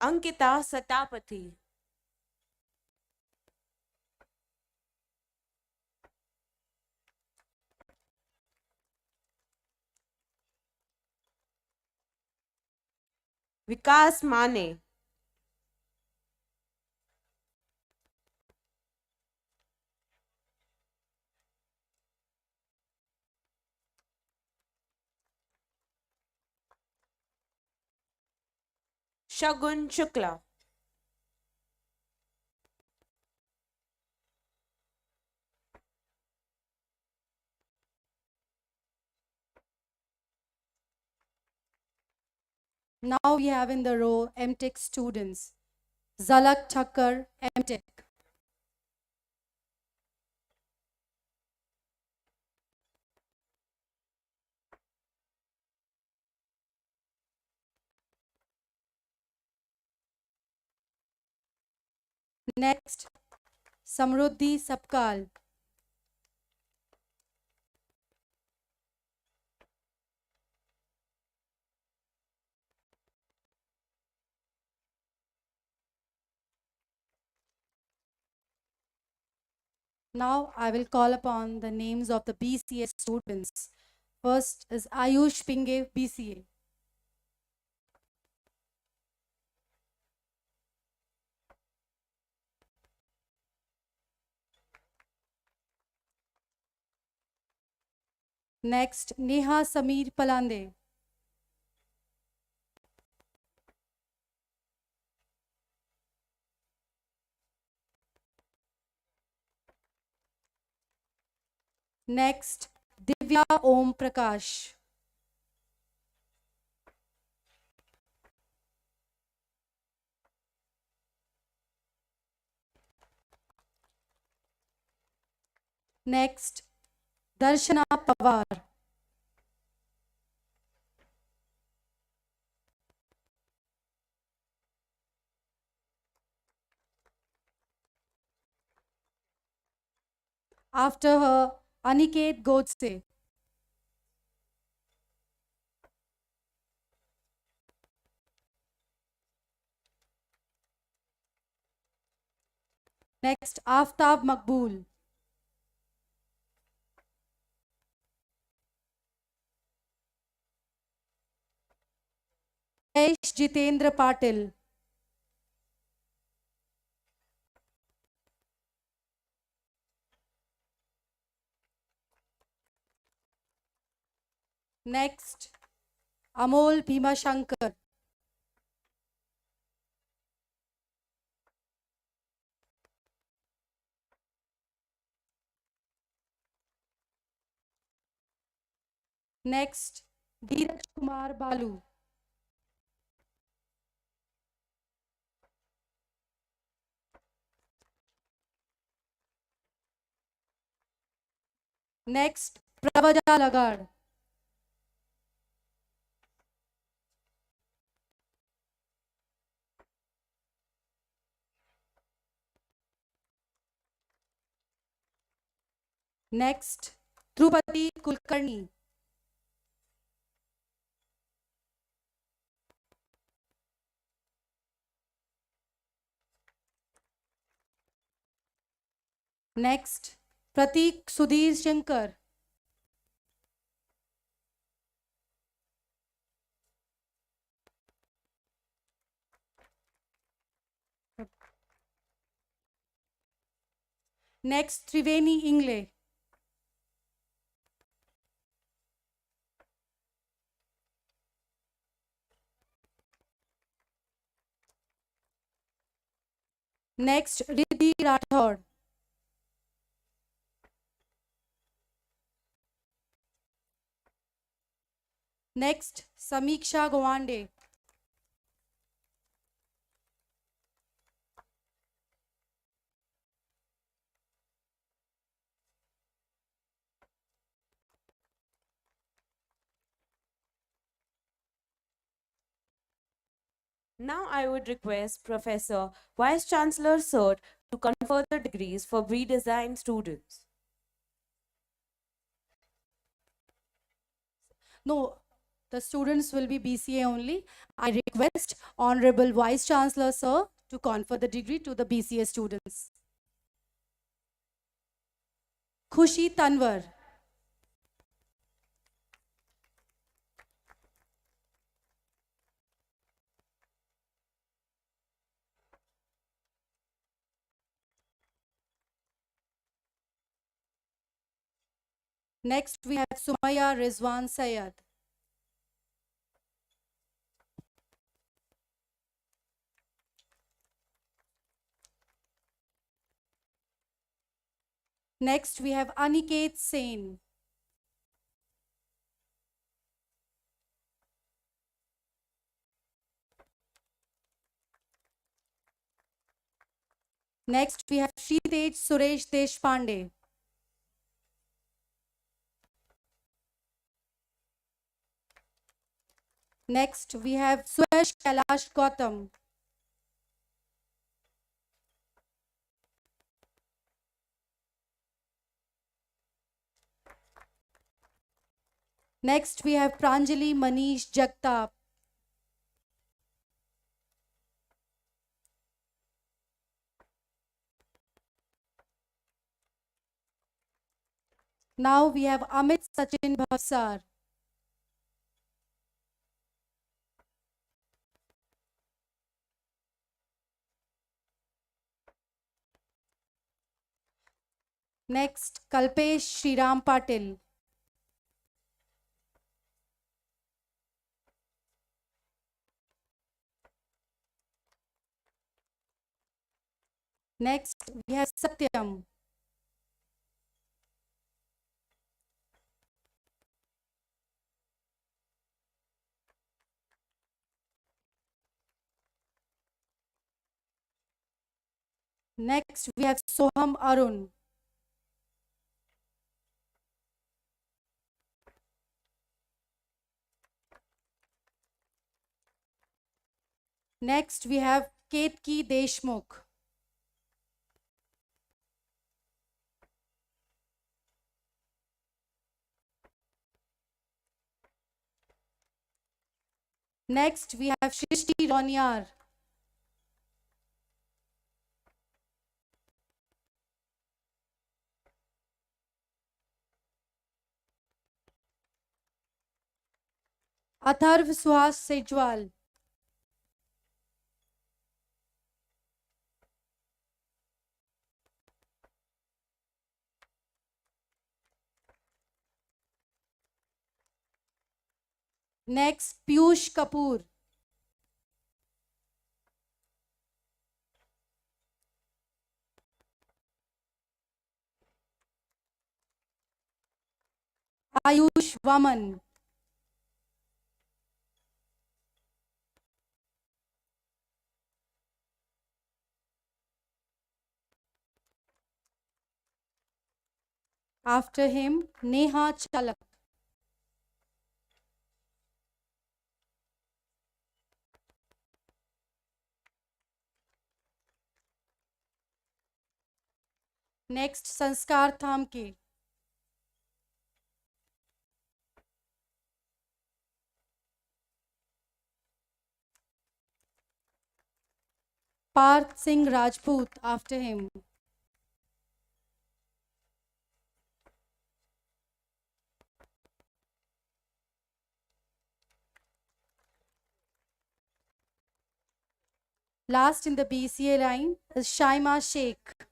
Ankita Satapathy. Vikas Mane. Shagun Shukla. Now we have in the row MTech students. Zalak Thakkar, MTech. Next, Samruddhi Sapkal. Now I will call upon the names of the BCA students. First is Ayush Pinge, BCA. Next, Neha Sameer Palande. Next, Divya Om Prakash. Next, Darshana Pawar. After her, Aniket Godse. Next, Aftab Makbul. Jayesh Jitendra Patil. Next, Amol Bhima Shankar. Next, Dheeraj Kumar Balu. Next, Pravaja Lagad. Next, Drupadi Kulkarni. Next, Pratik Sudhir Shankar. Next, Triveni Ingle. Next, Riddhi Rathod. Next, Samiksha Gowande. Now I would request Professor Vice Chancellor Sir to confer the degrees for redesign students. No, the students will be BCA only. I request Honorable Vice Chancellor Sir to confer the degree to the BCA students. Khushi Tanwar. Next, we have Sumaya Rizwan Sayed. Next, we have Aniket Sen. Next, we have Shritej Suresh Deshpande. Next, we have Suyash Kailash Gautam. Next, we have Pranjali Manish Jagtap. Now we have Amit Sachin Bhavsar. Next, Kalpesh Shriram Patil. Next, we have Satyam. Next, we have Soham Arun. Next, we have Ketki Deshmukh. Next, we have Shrishti Ronyar. Atharv Suhas Sejwal. Next, Piyush Kapoor. Ayush Vaman. After him, Neha Chalak. Next, Sanskar Thamke. Parth Singh Rajput after him. Last in the BCA line is Shaima Sheikh.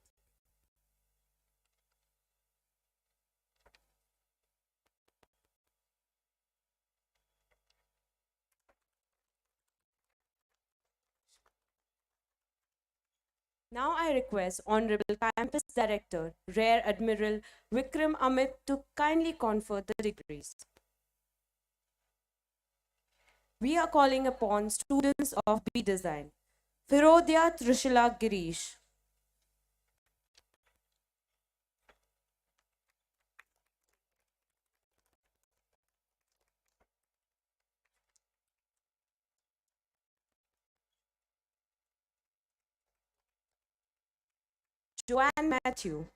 Now I request Honorable Campus Director, Rear Admiral Vikram Amit to kindly confer the degrees. We are calling upon students of B Design. Firodya Trishila Girish. Joanne Matthew.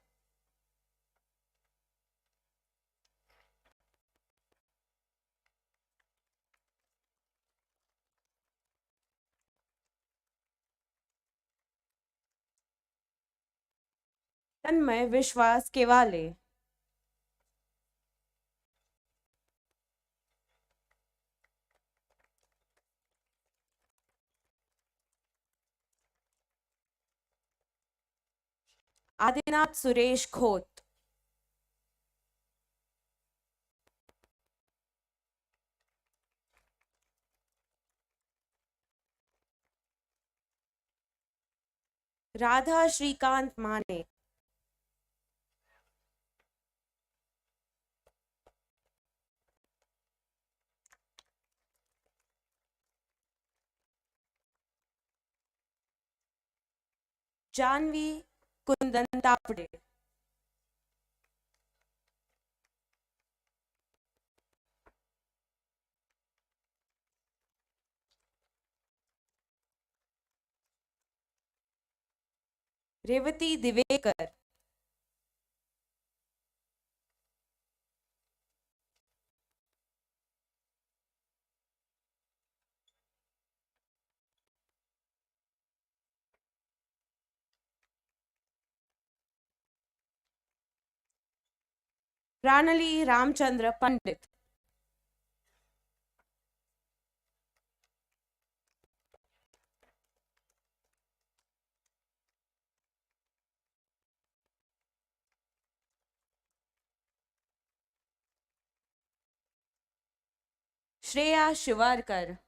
Tanmay Vishwas Kevale. Adinath Suresh Khoth. Radha Shrikant Mane. Janvi Kundan Tapde. Revati Divekar. Pranali Ramchandra Pandit. Shreya Shivarkar.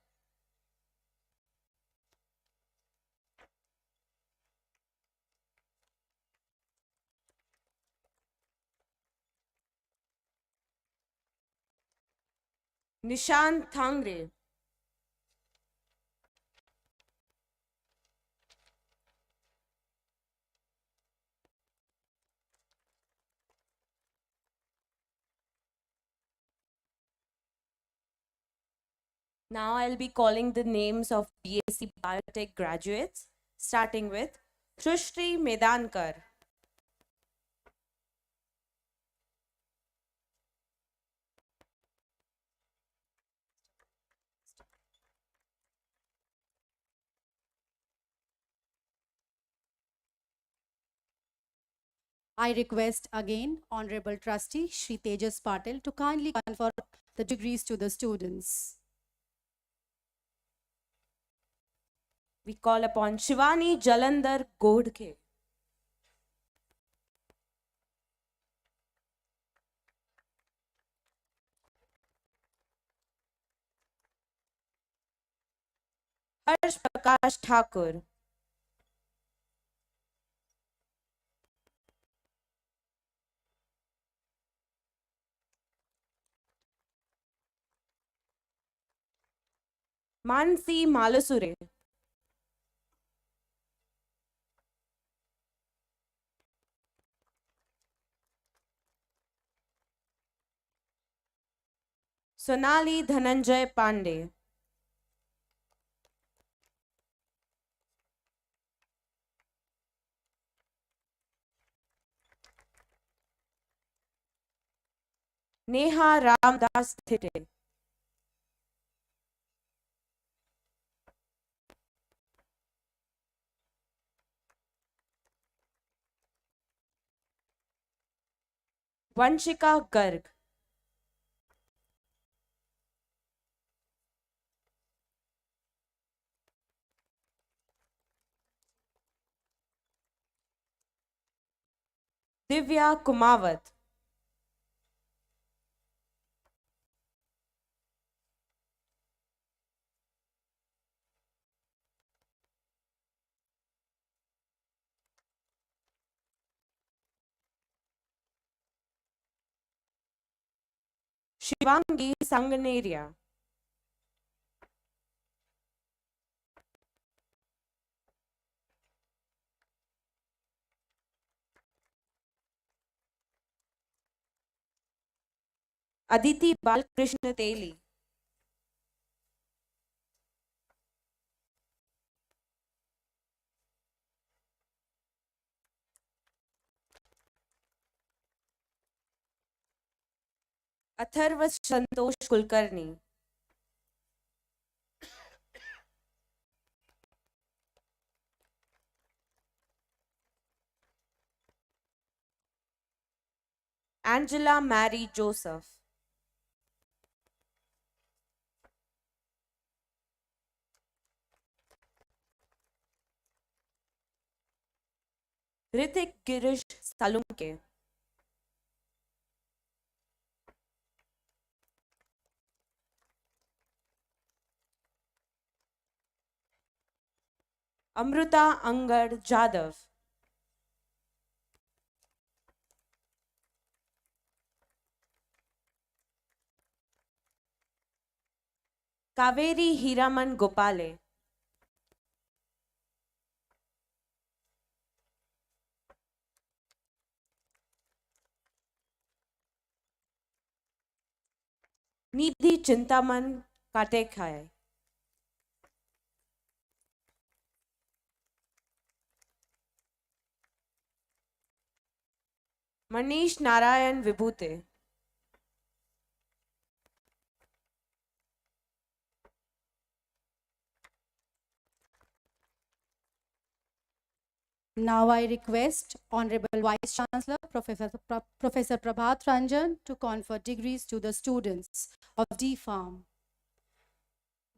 Nishant Thangre. Now I'll be calling the names of BSc Biotech graduates, starting with Shrishti Medankar. I request again Honorable Trustee Shri Tejas Patil to kindly confer the degrees to the students. We call upon Shivani Jalandhar Godke. Harsh Prakash Thakur. Mansi Malasure. Sonali Dhananjay Pandey. Neha Ramdas Thite. Vanshika Garg. Divya Kumawat. Shivangi Sanganeria. Aditi Balkrishna Teli. Atharva Santosh Kulkarni. Angela Mary Joseph. Ritik Girish Salunke. Amruta Angad Jadhav. Kaveri Hiraman Gopale. Nidhi Chintaman Katekhai. Manish Narayan Vibhute. Now I request Honorable Vice Chancellor Professor Prabhat Ranjan to confer degrees to the students of D Farm.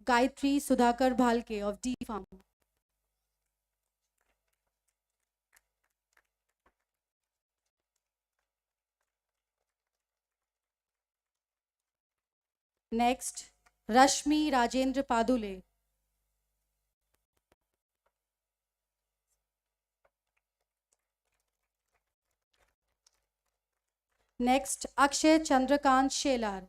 Gayatri Sudhakar Bhalke of D Farm. Next, Rashmi Rajendra Padule. Next, Akshay Chandrakant Shelar.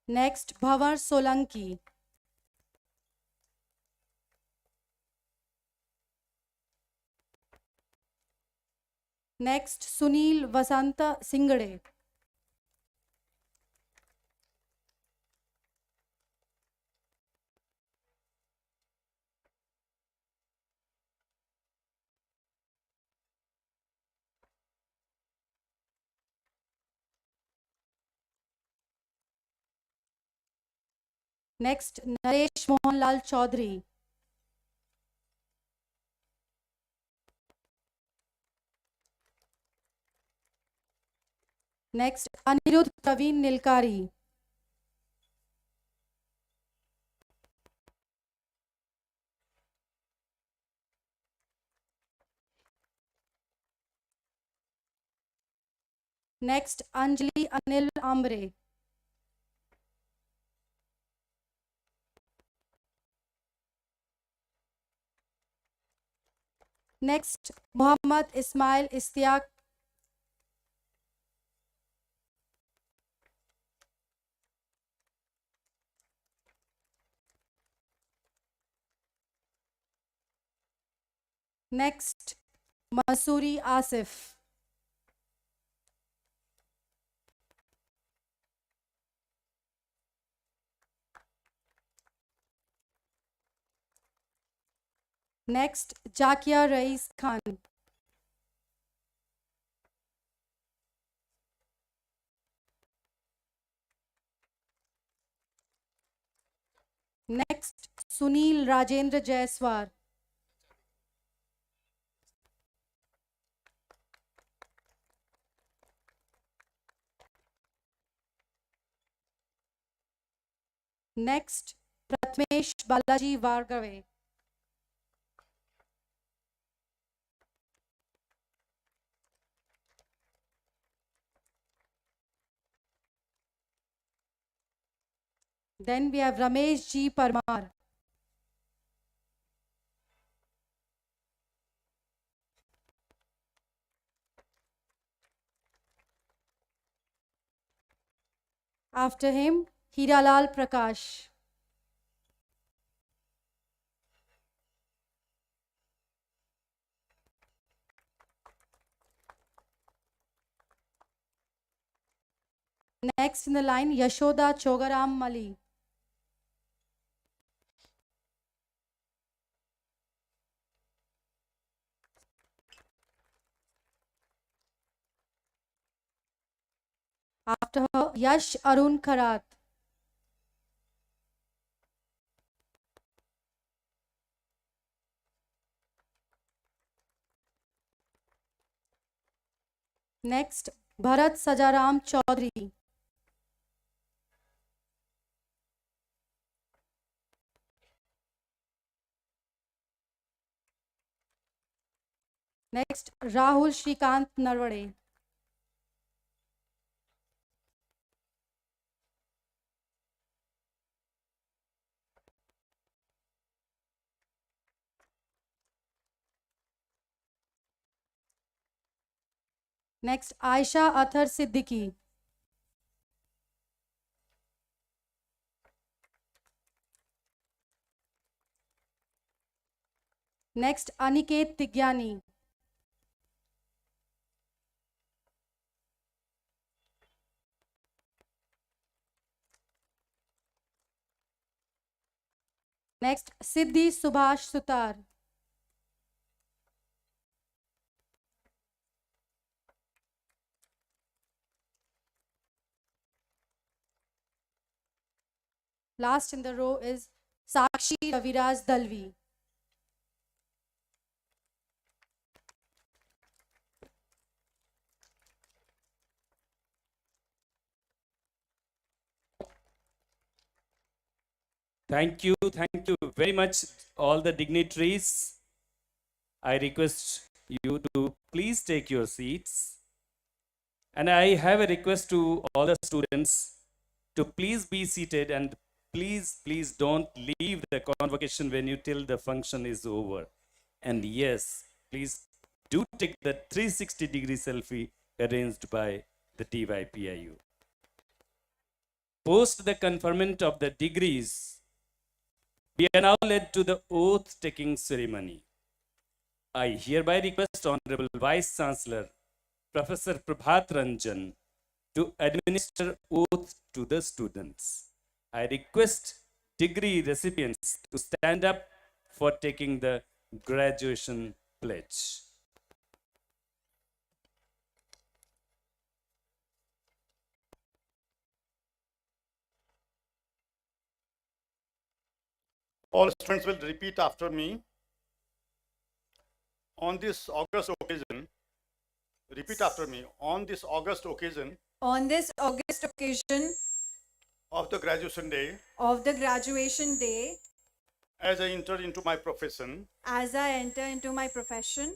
Next, Bhavar Solanki. Next, Sunil Vasanta Singade. Next, Naresh Mohanlal Chaudhary. Next, Anirudh Praveen Nilkari. Next, Anjali Anil Ambre. Next, Muhammad Ismail Istiaq. Next, Masuri Asif. Next, Jakia Rais Khan. Next, Sunil Rajendra Jaiswar. Next, Pratmesh Balaji Vargave. Then we have Ramesh G. Parmar. After him, Hiralal Prakash. Next in the line, Yashoda Chogaram Mali. After her, Yash Arun Kharat. Next, Bharat Sajaram Chaudhary. Next, Rahul Shrikant Narwade. Next, Aisha Athar Siddiqui. Next, Aniket Tigyani. Next, Siddhi Subhash Sutar. Last in the row is Sakshi Raviraj Dalvi. Thank you very much, all the dignitaries. I request you to please take your seats. And I have a request to all the students to please be seated and please don't leave the convocation venue till the function is over. And yes, please do take the 360-degree selfie arranged by the DYPIU. Post the conferment of the degrees, we are now led to the oath-taking ceremony. I hereby request Honorable Vice Chancellor, Professor Prabhat Ranjan, to administer oath to the students. I request degree recipients to stand up for taking the graduation pledge. All students will repeat after me. On this August occasion, repeat after me. On this August occasion On this August occasion of the graduation day, of the graduation day, as I enter into my profession, as I enter into my profession,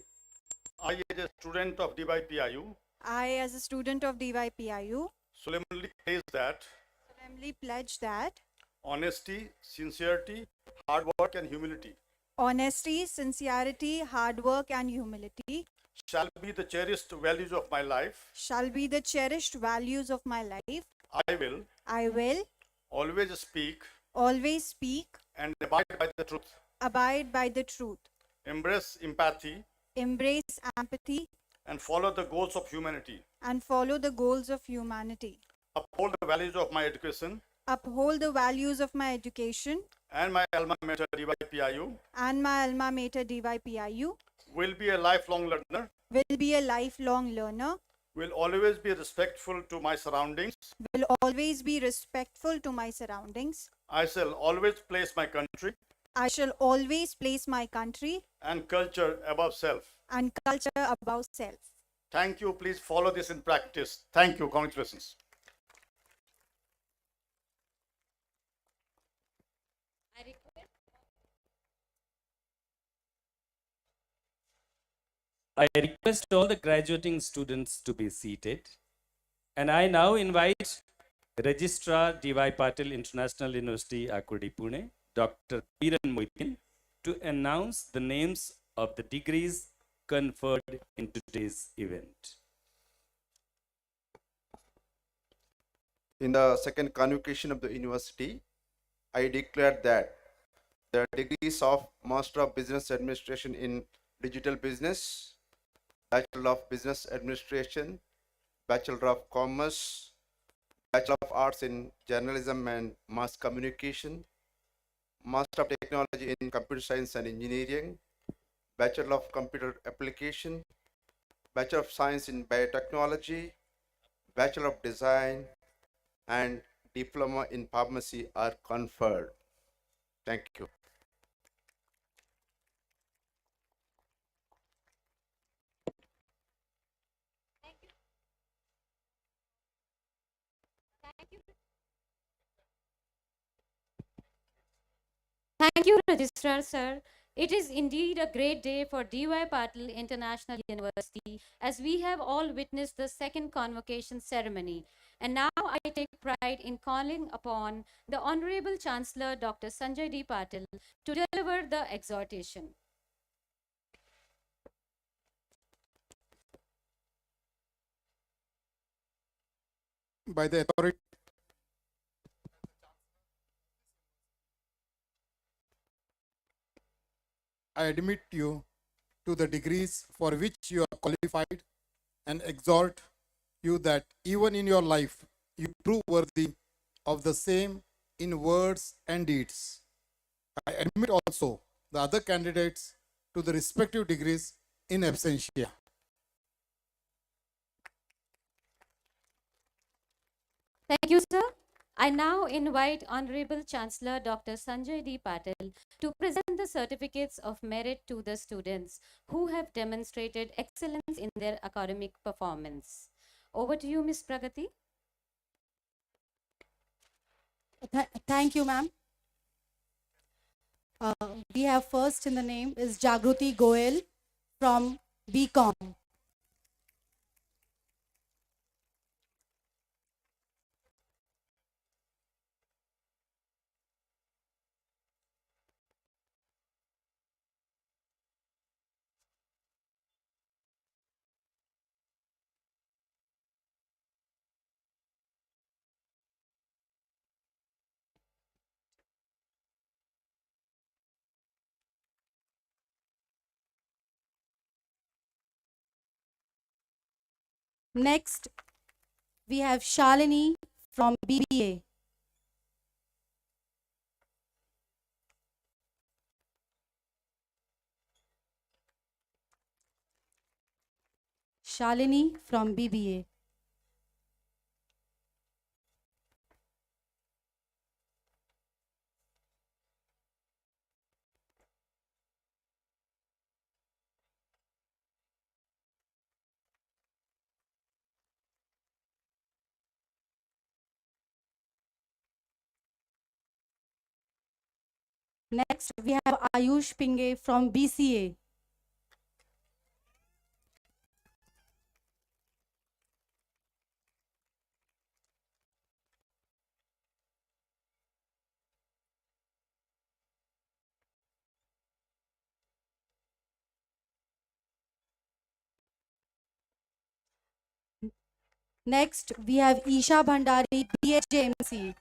I, as a student of DYPIU, as a student of DYPIU, solemnly pledge that honesty, sincerity, hard work and humility honesty, sincerity, hard work and humility shall be the cherished values of my life. shall be the cherished values of my life. I will always speak and abide by the truth, abide by the truth, embrace empathy, embrace empathy, and follow the goals of humanity. and follow the goals of humanity. Uphold the values of my education Uphold the values of my education and my alma mater DYPIU. and my alma mater DYPIU. Will be a lifelong learner. Will be a lifelong learner. Will always be respectful to my surroundings. Will always be respectful to my surroundings. I shall always place my country I shall always place my country and culture above self. and culture above self. Thank you. Please follow this in practice. Thank you. Congratulations. I request all the graduating students to be seated. And I now invite Registrar D.Y. Patil International University, Akurdi, Pune, Dr. Kiran Moitin, to announce the names of the degrees conferred in today's event. In the second convocation of the university, I declare that the degrees of Master of Business Administration in Digital Business, Bachelor of Business Administration, Bachelor of Commerce, Bachelor of Arts in Journalism and Mass Communication, Master of Technology in Computer Science and Engineering, Bachelor of Computer Application, Bachelor of Science in Biotechnology, Bachelor of Design, and Diploma in Pharmacy are conferred. Thank you. Thank you, Registrar Sir. It is indeed a great day for D.Y. Patil International University, as we have all witnessed the second convocation ceremony. And now I take pride in calling upon the Honorable Chancellor Dr. Sanjay D. Patil to deliver the exhortation. By the authority I admit you to the degrees for which you are qualified and exhort you that even in your life you prove worthy of the same in words and deeds. I admit also the other candidates to the respective degrees in absentia. Thank you, sir. I now invite Honorable Chancellor Dr. Sanjay D. Patil to present the certificates of merit to the students who have demonstrated excellence in their academic performance. Over to you, Ms. Pragati. Thank you, ma'am. We have first in the name is Jagruti Goel from BCom. Next, we have Shalini from BBA. Shalini from BBA. Next, we have Ayush Pinge from BCA. Next, we have Isha Bhandari, BHJMC.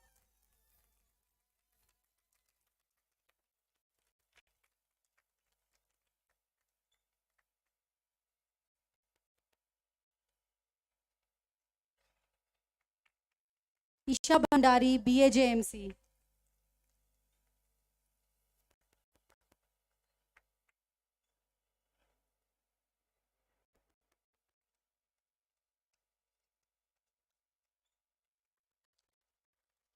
Isha Bhandari, BAJMC.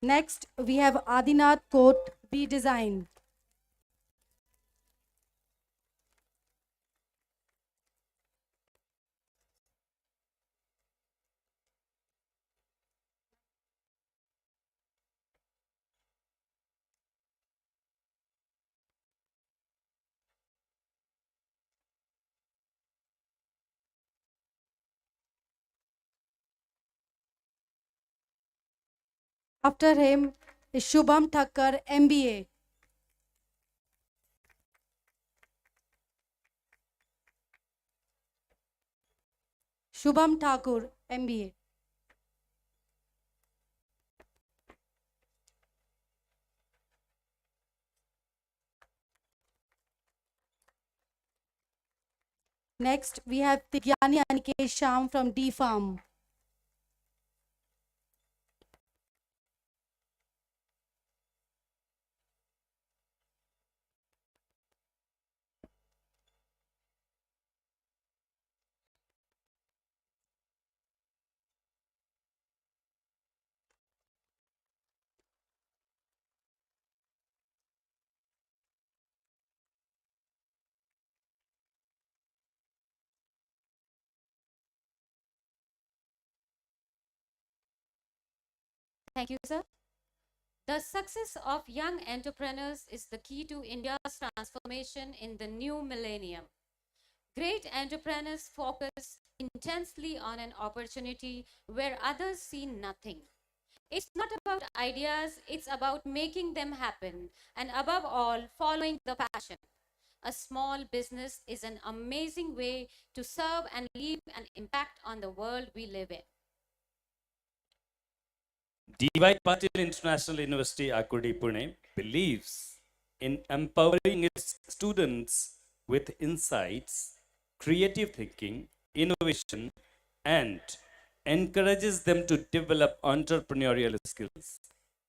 Next, we have Adinath Kot, B Design. After him is Shubham Thakkar, MBA. Shubham Thakur, MBA. Next, we have Tigyani Anikesh Sham from D Farm. Thank you, sir. The success of young entrepreneurs is the key to India's transformation in the new millennium. Great entrepreneurs focus intensely on an opportunity where others see nothing. It's not about ideas, it's about making them happen, and above all, following the passion. A small business is an amazing way to serve and leave an impact on the world we live in. DYPIU International University, Akurdi, Pune believes in empowering its students with insights, creative thinking, innovation, and encourages them to develop entrepreneurial skills.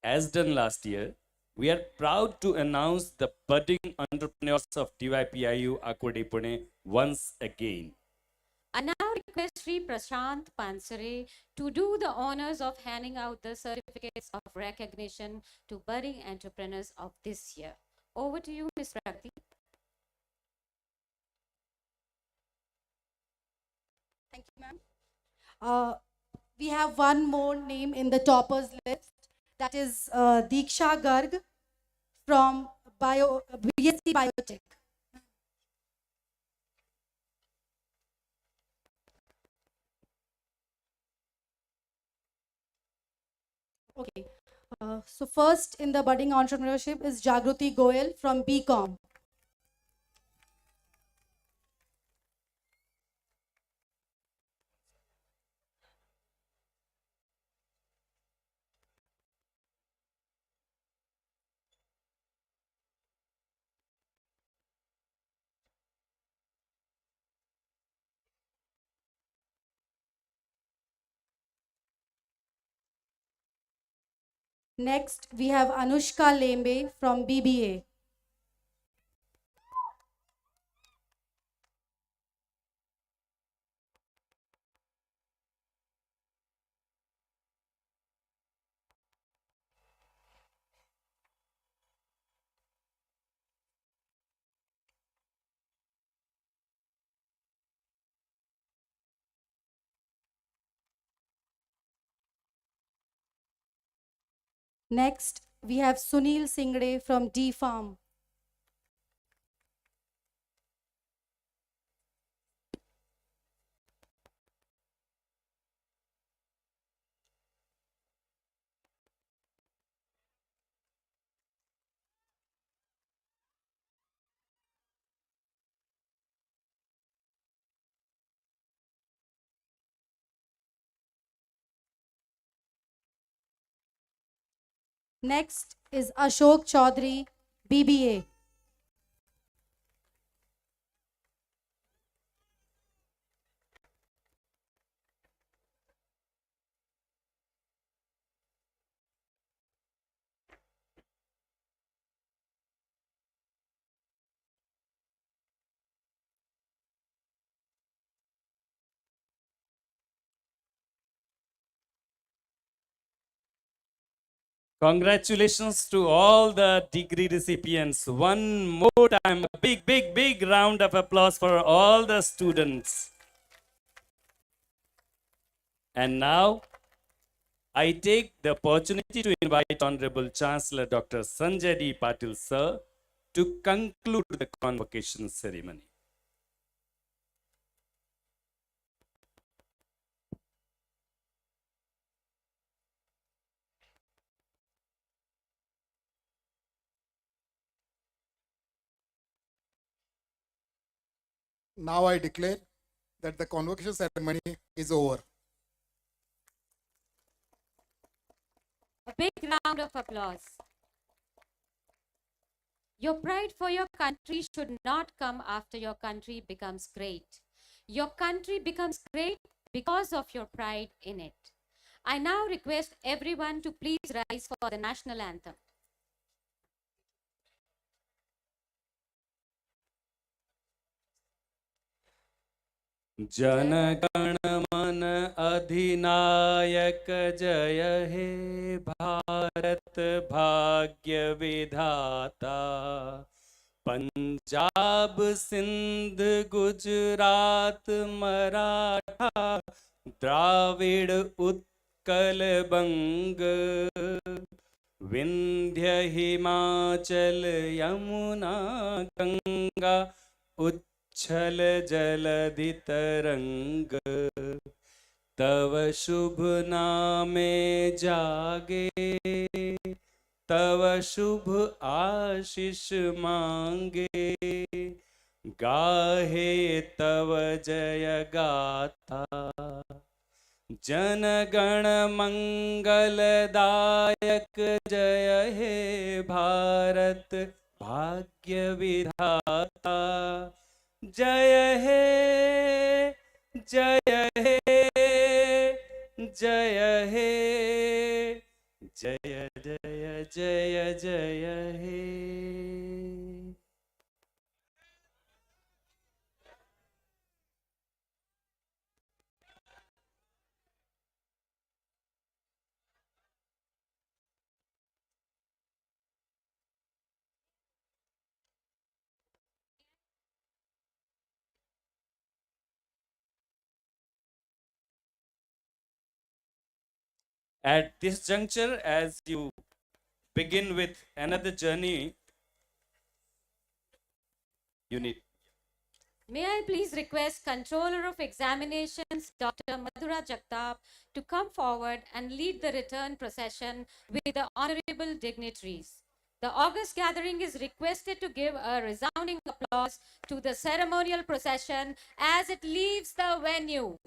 As done last year, we are proud to announce the budding entrepreneurs of DYPIU Akurdi, Pune once again. I now request Sri Prashant Pansare to do the honors of handing out the certificates of recognition to budding entrepreneurs of this year. Over to you, Ms. Prakti. Thank you, ma'am. We have one more name in the toppers list. That is Diksha Garg from BSc Biotech. Okay. So first in the budding entrepreneurship is Jagruti Goyal from BCom. Next, we have Anushka Lembe from BBA. Next, we have Sunil Singde from D Farm. Next is Ashok Chaudhary, BBA. Congratulations to all the degree recipients. One more time, a big, big, big round of applause for all the students. And now, I take the opportunity to invite Honorable Chancellor Dr. Sanjay D. Patil, sir, to conclude the convocation ceremony. Now I declare that the convocation ceremony is over. A big round of applause. Your pride for your country should not come after your country becomes great. Your country becomes great because of your pride in it. I now request everyone to please rise for the national anthem. Jana Gana मन अधिनायक जय हे भारत भाग्य विधाता पंजाब सिंध गुजरात मराठा द्राविड़ उत्कल बंग विंध्य हिमाचल यमुना गंगा उच्छल जलधि तरंग तव शुभ नामे जागे तव शुभ आशीष मांगे गाहे तव जय गाथा जन गण मंगलदायक जय हे भारत भाग्य विधाता जय हे जय हे जय हे जय जय जय जय हे. At this juncture, as you begin with another journey, you need. May I please request Controller of Examinations, Dr. Madhura Jagtap, to come forward and lead the return procession with the honorable dignitaries. The august gathering is requested to give a resounding applause to the ceremonial procession as it leaves the venue.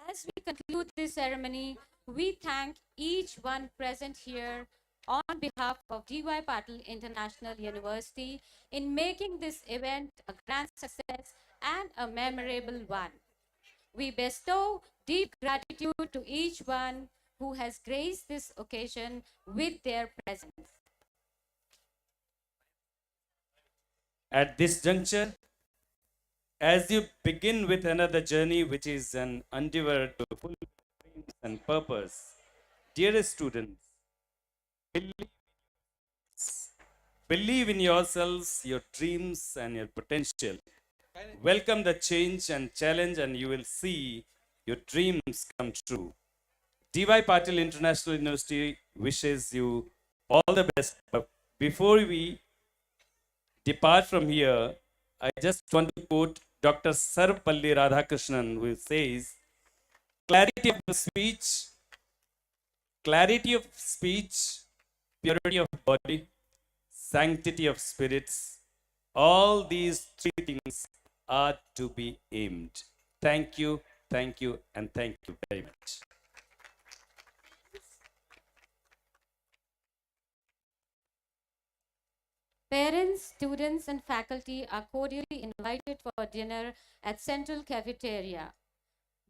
As we conclude this ceremony, we thank each one present here on behalf of DY Patil International University in making this event a grand success and a memorable one. We bestow deep gratitude to each one who has graced this occasion with their presence. At this juncture, as you begin with another journey which is an endeavor to fulfill dreams and purpose, dearest students, believe in yourselves, your dreams and your potential. Welcome the change and challenge and you will see your dreams come true. DY Patil International University wishes you all the best. But before we depart from here, I just want to quote Dr. Sarvapalli Radhakrishnan, who says, clarity of speech, purity of body, sanctity of spirits, all these three things are to be aimed. Thank you, and thank you very much. Parents, students, and faculty are cordially invited for dinner at Central Cafeteria.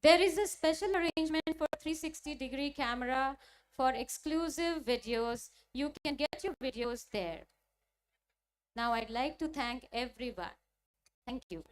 There is a special arrangement for 360-degree camera for exclusive videos. You can get your videos there. Now I'd like to thank everyone. Thank you.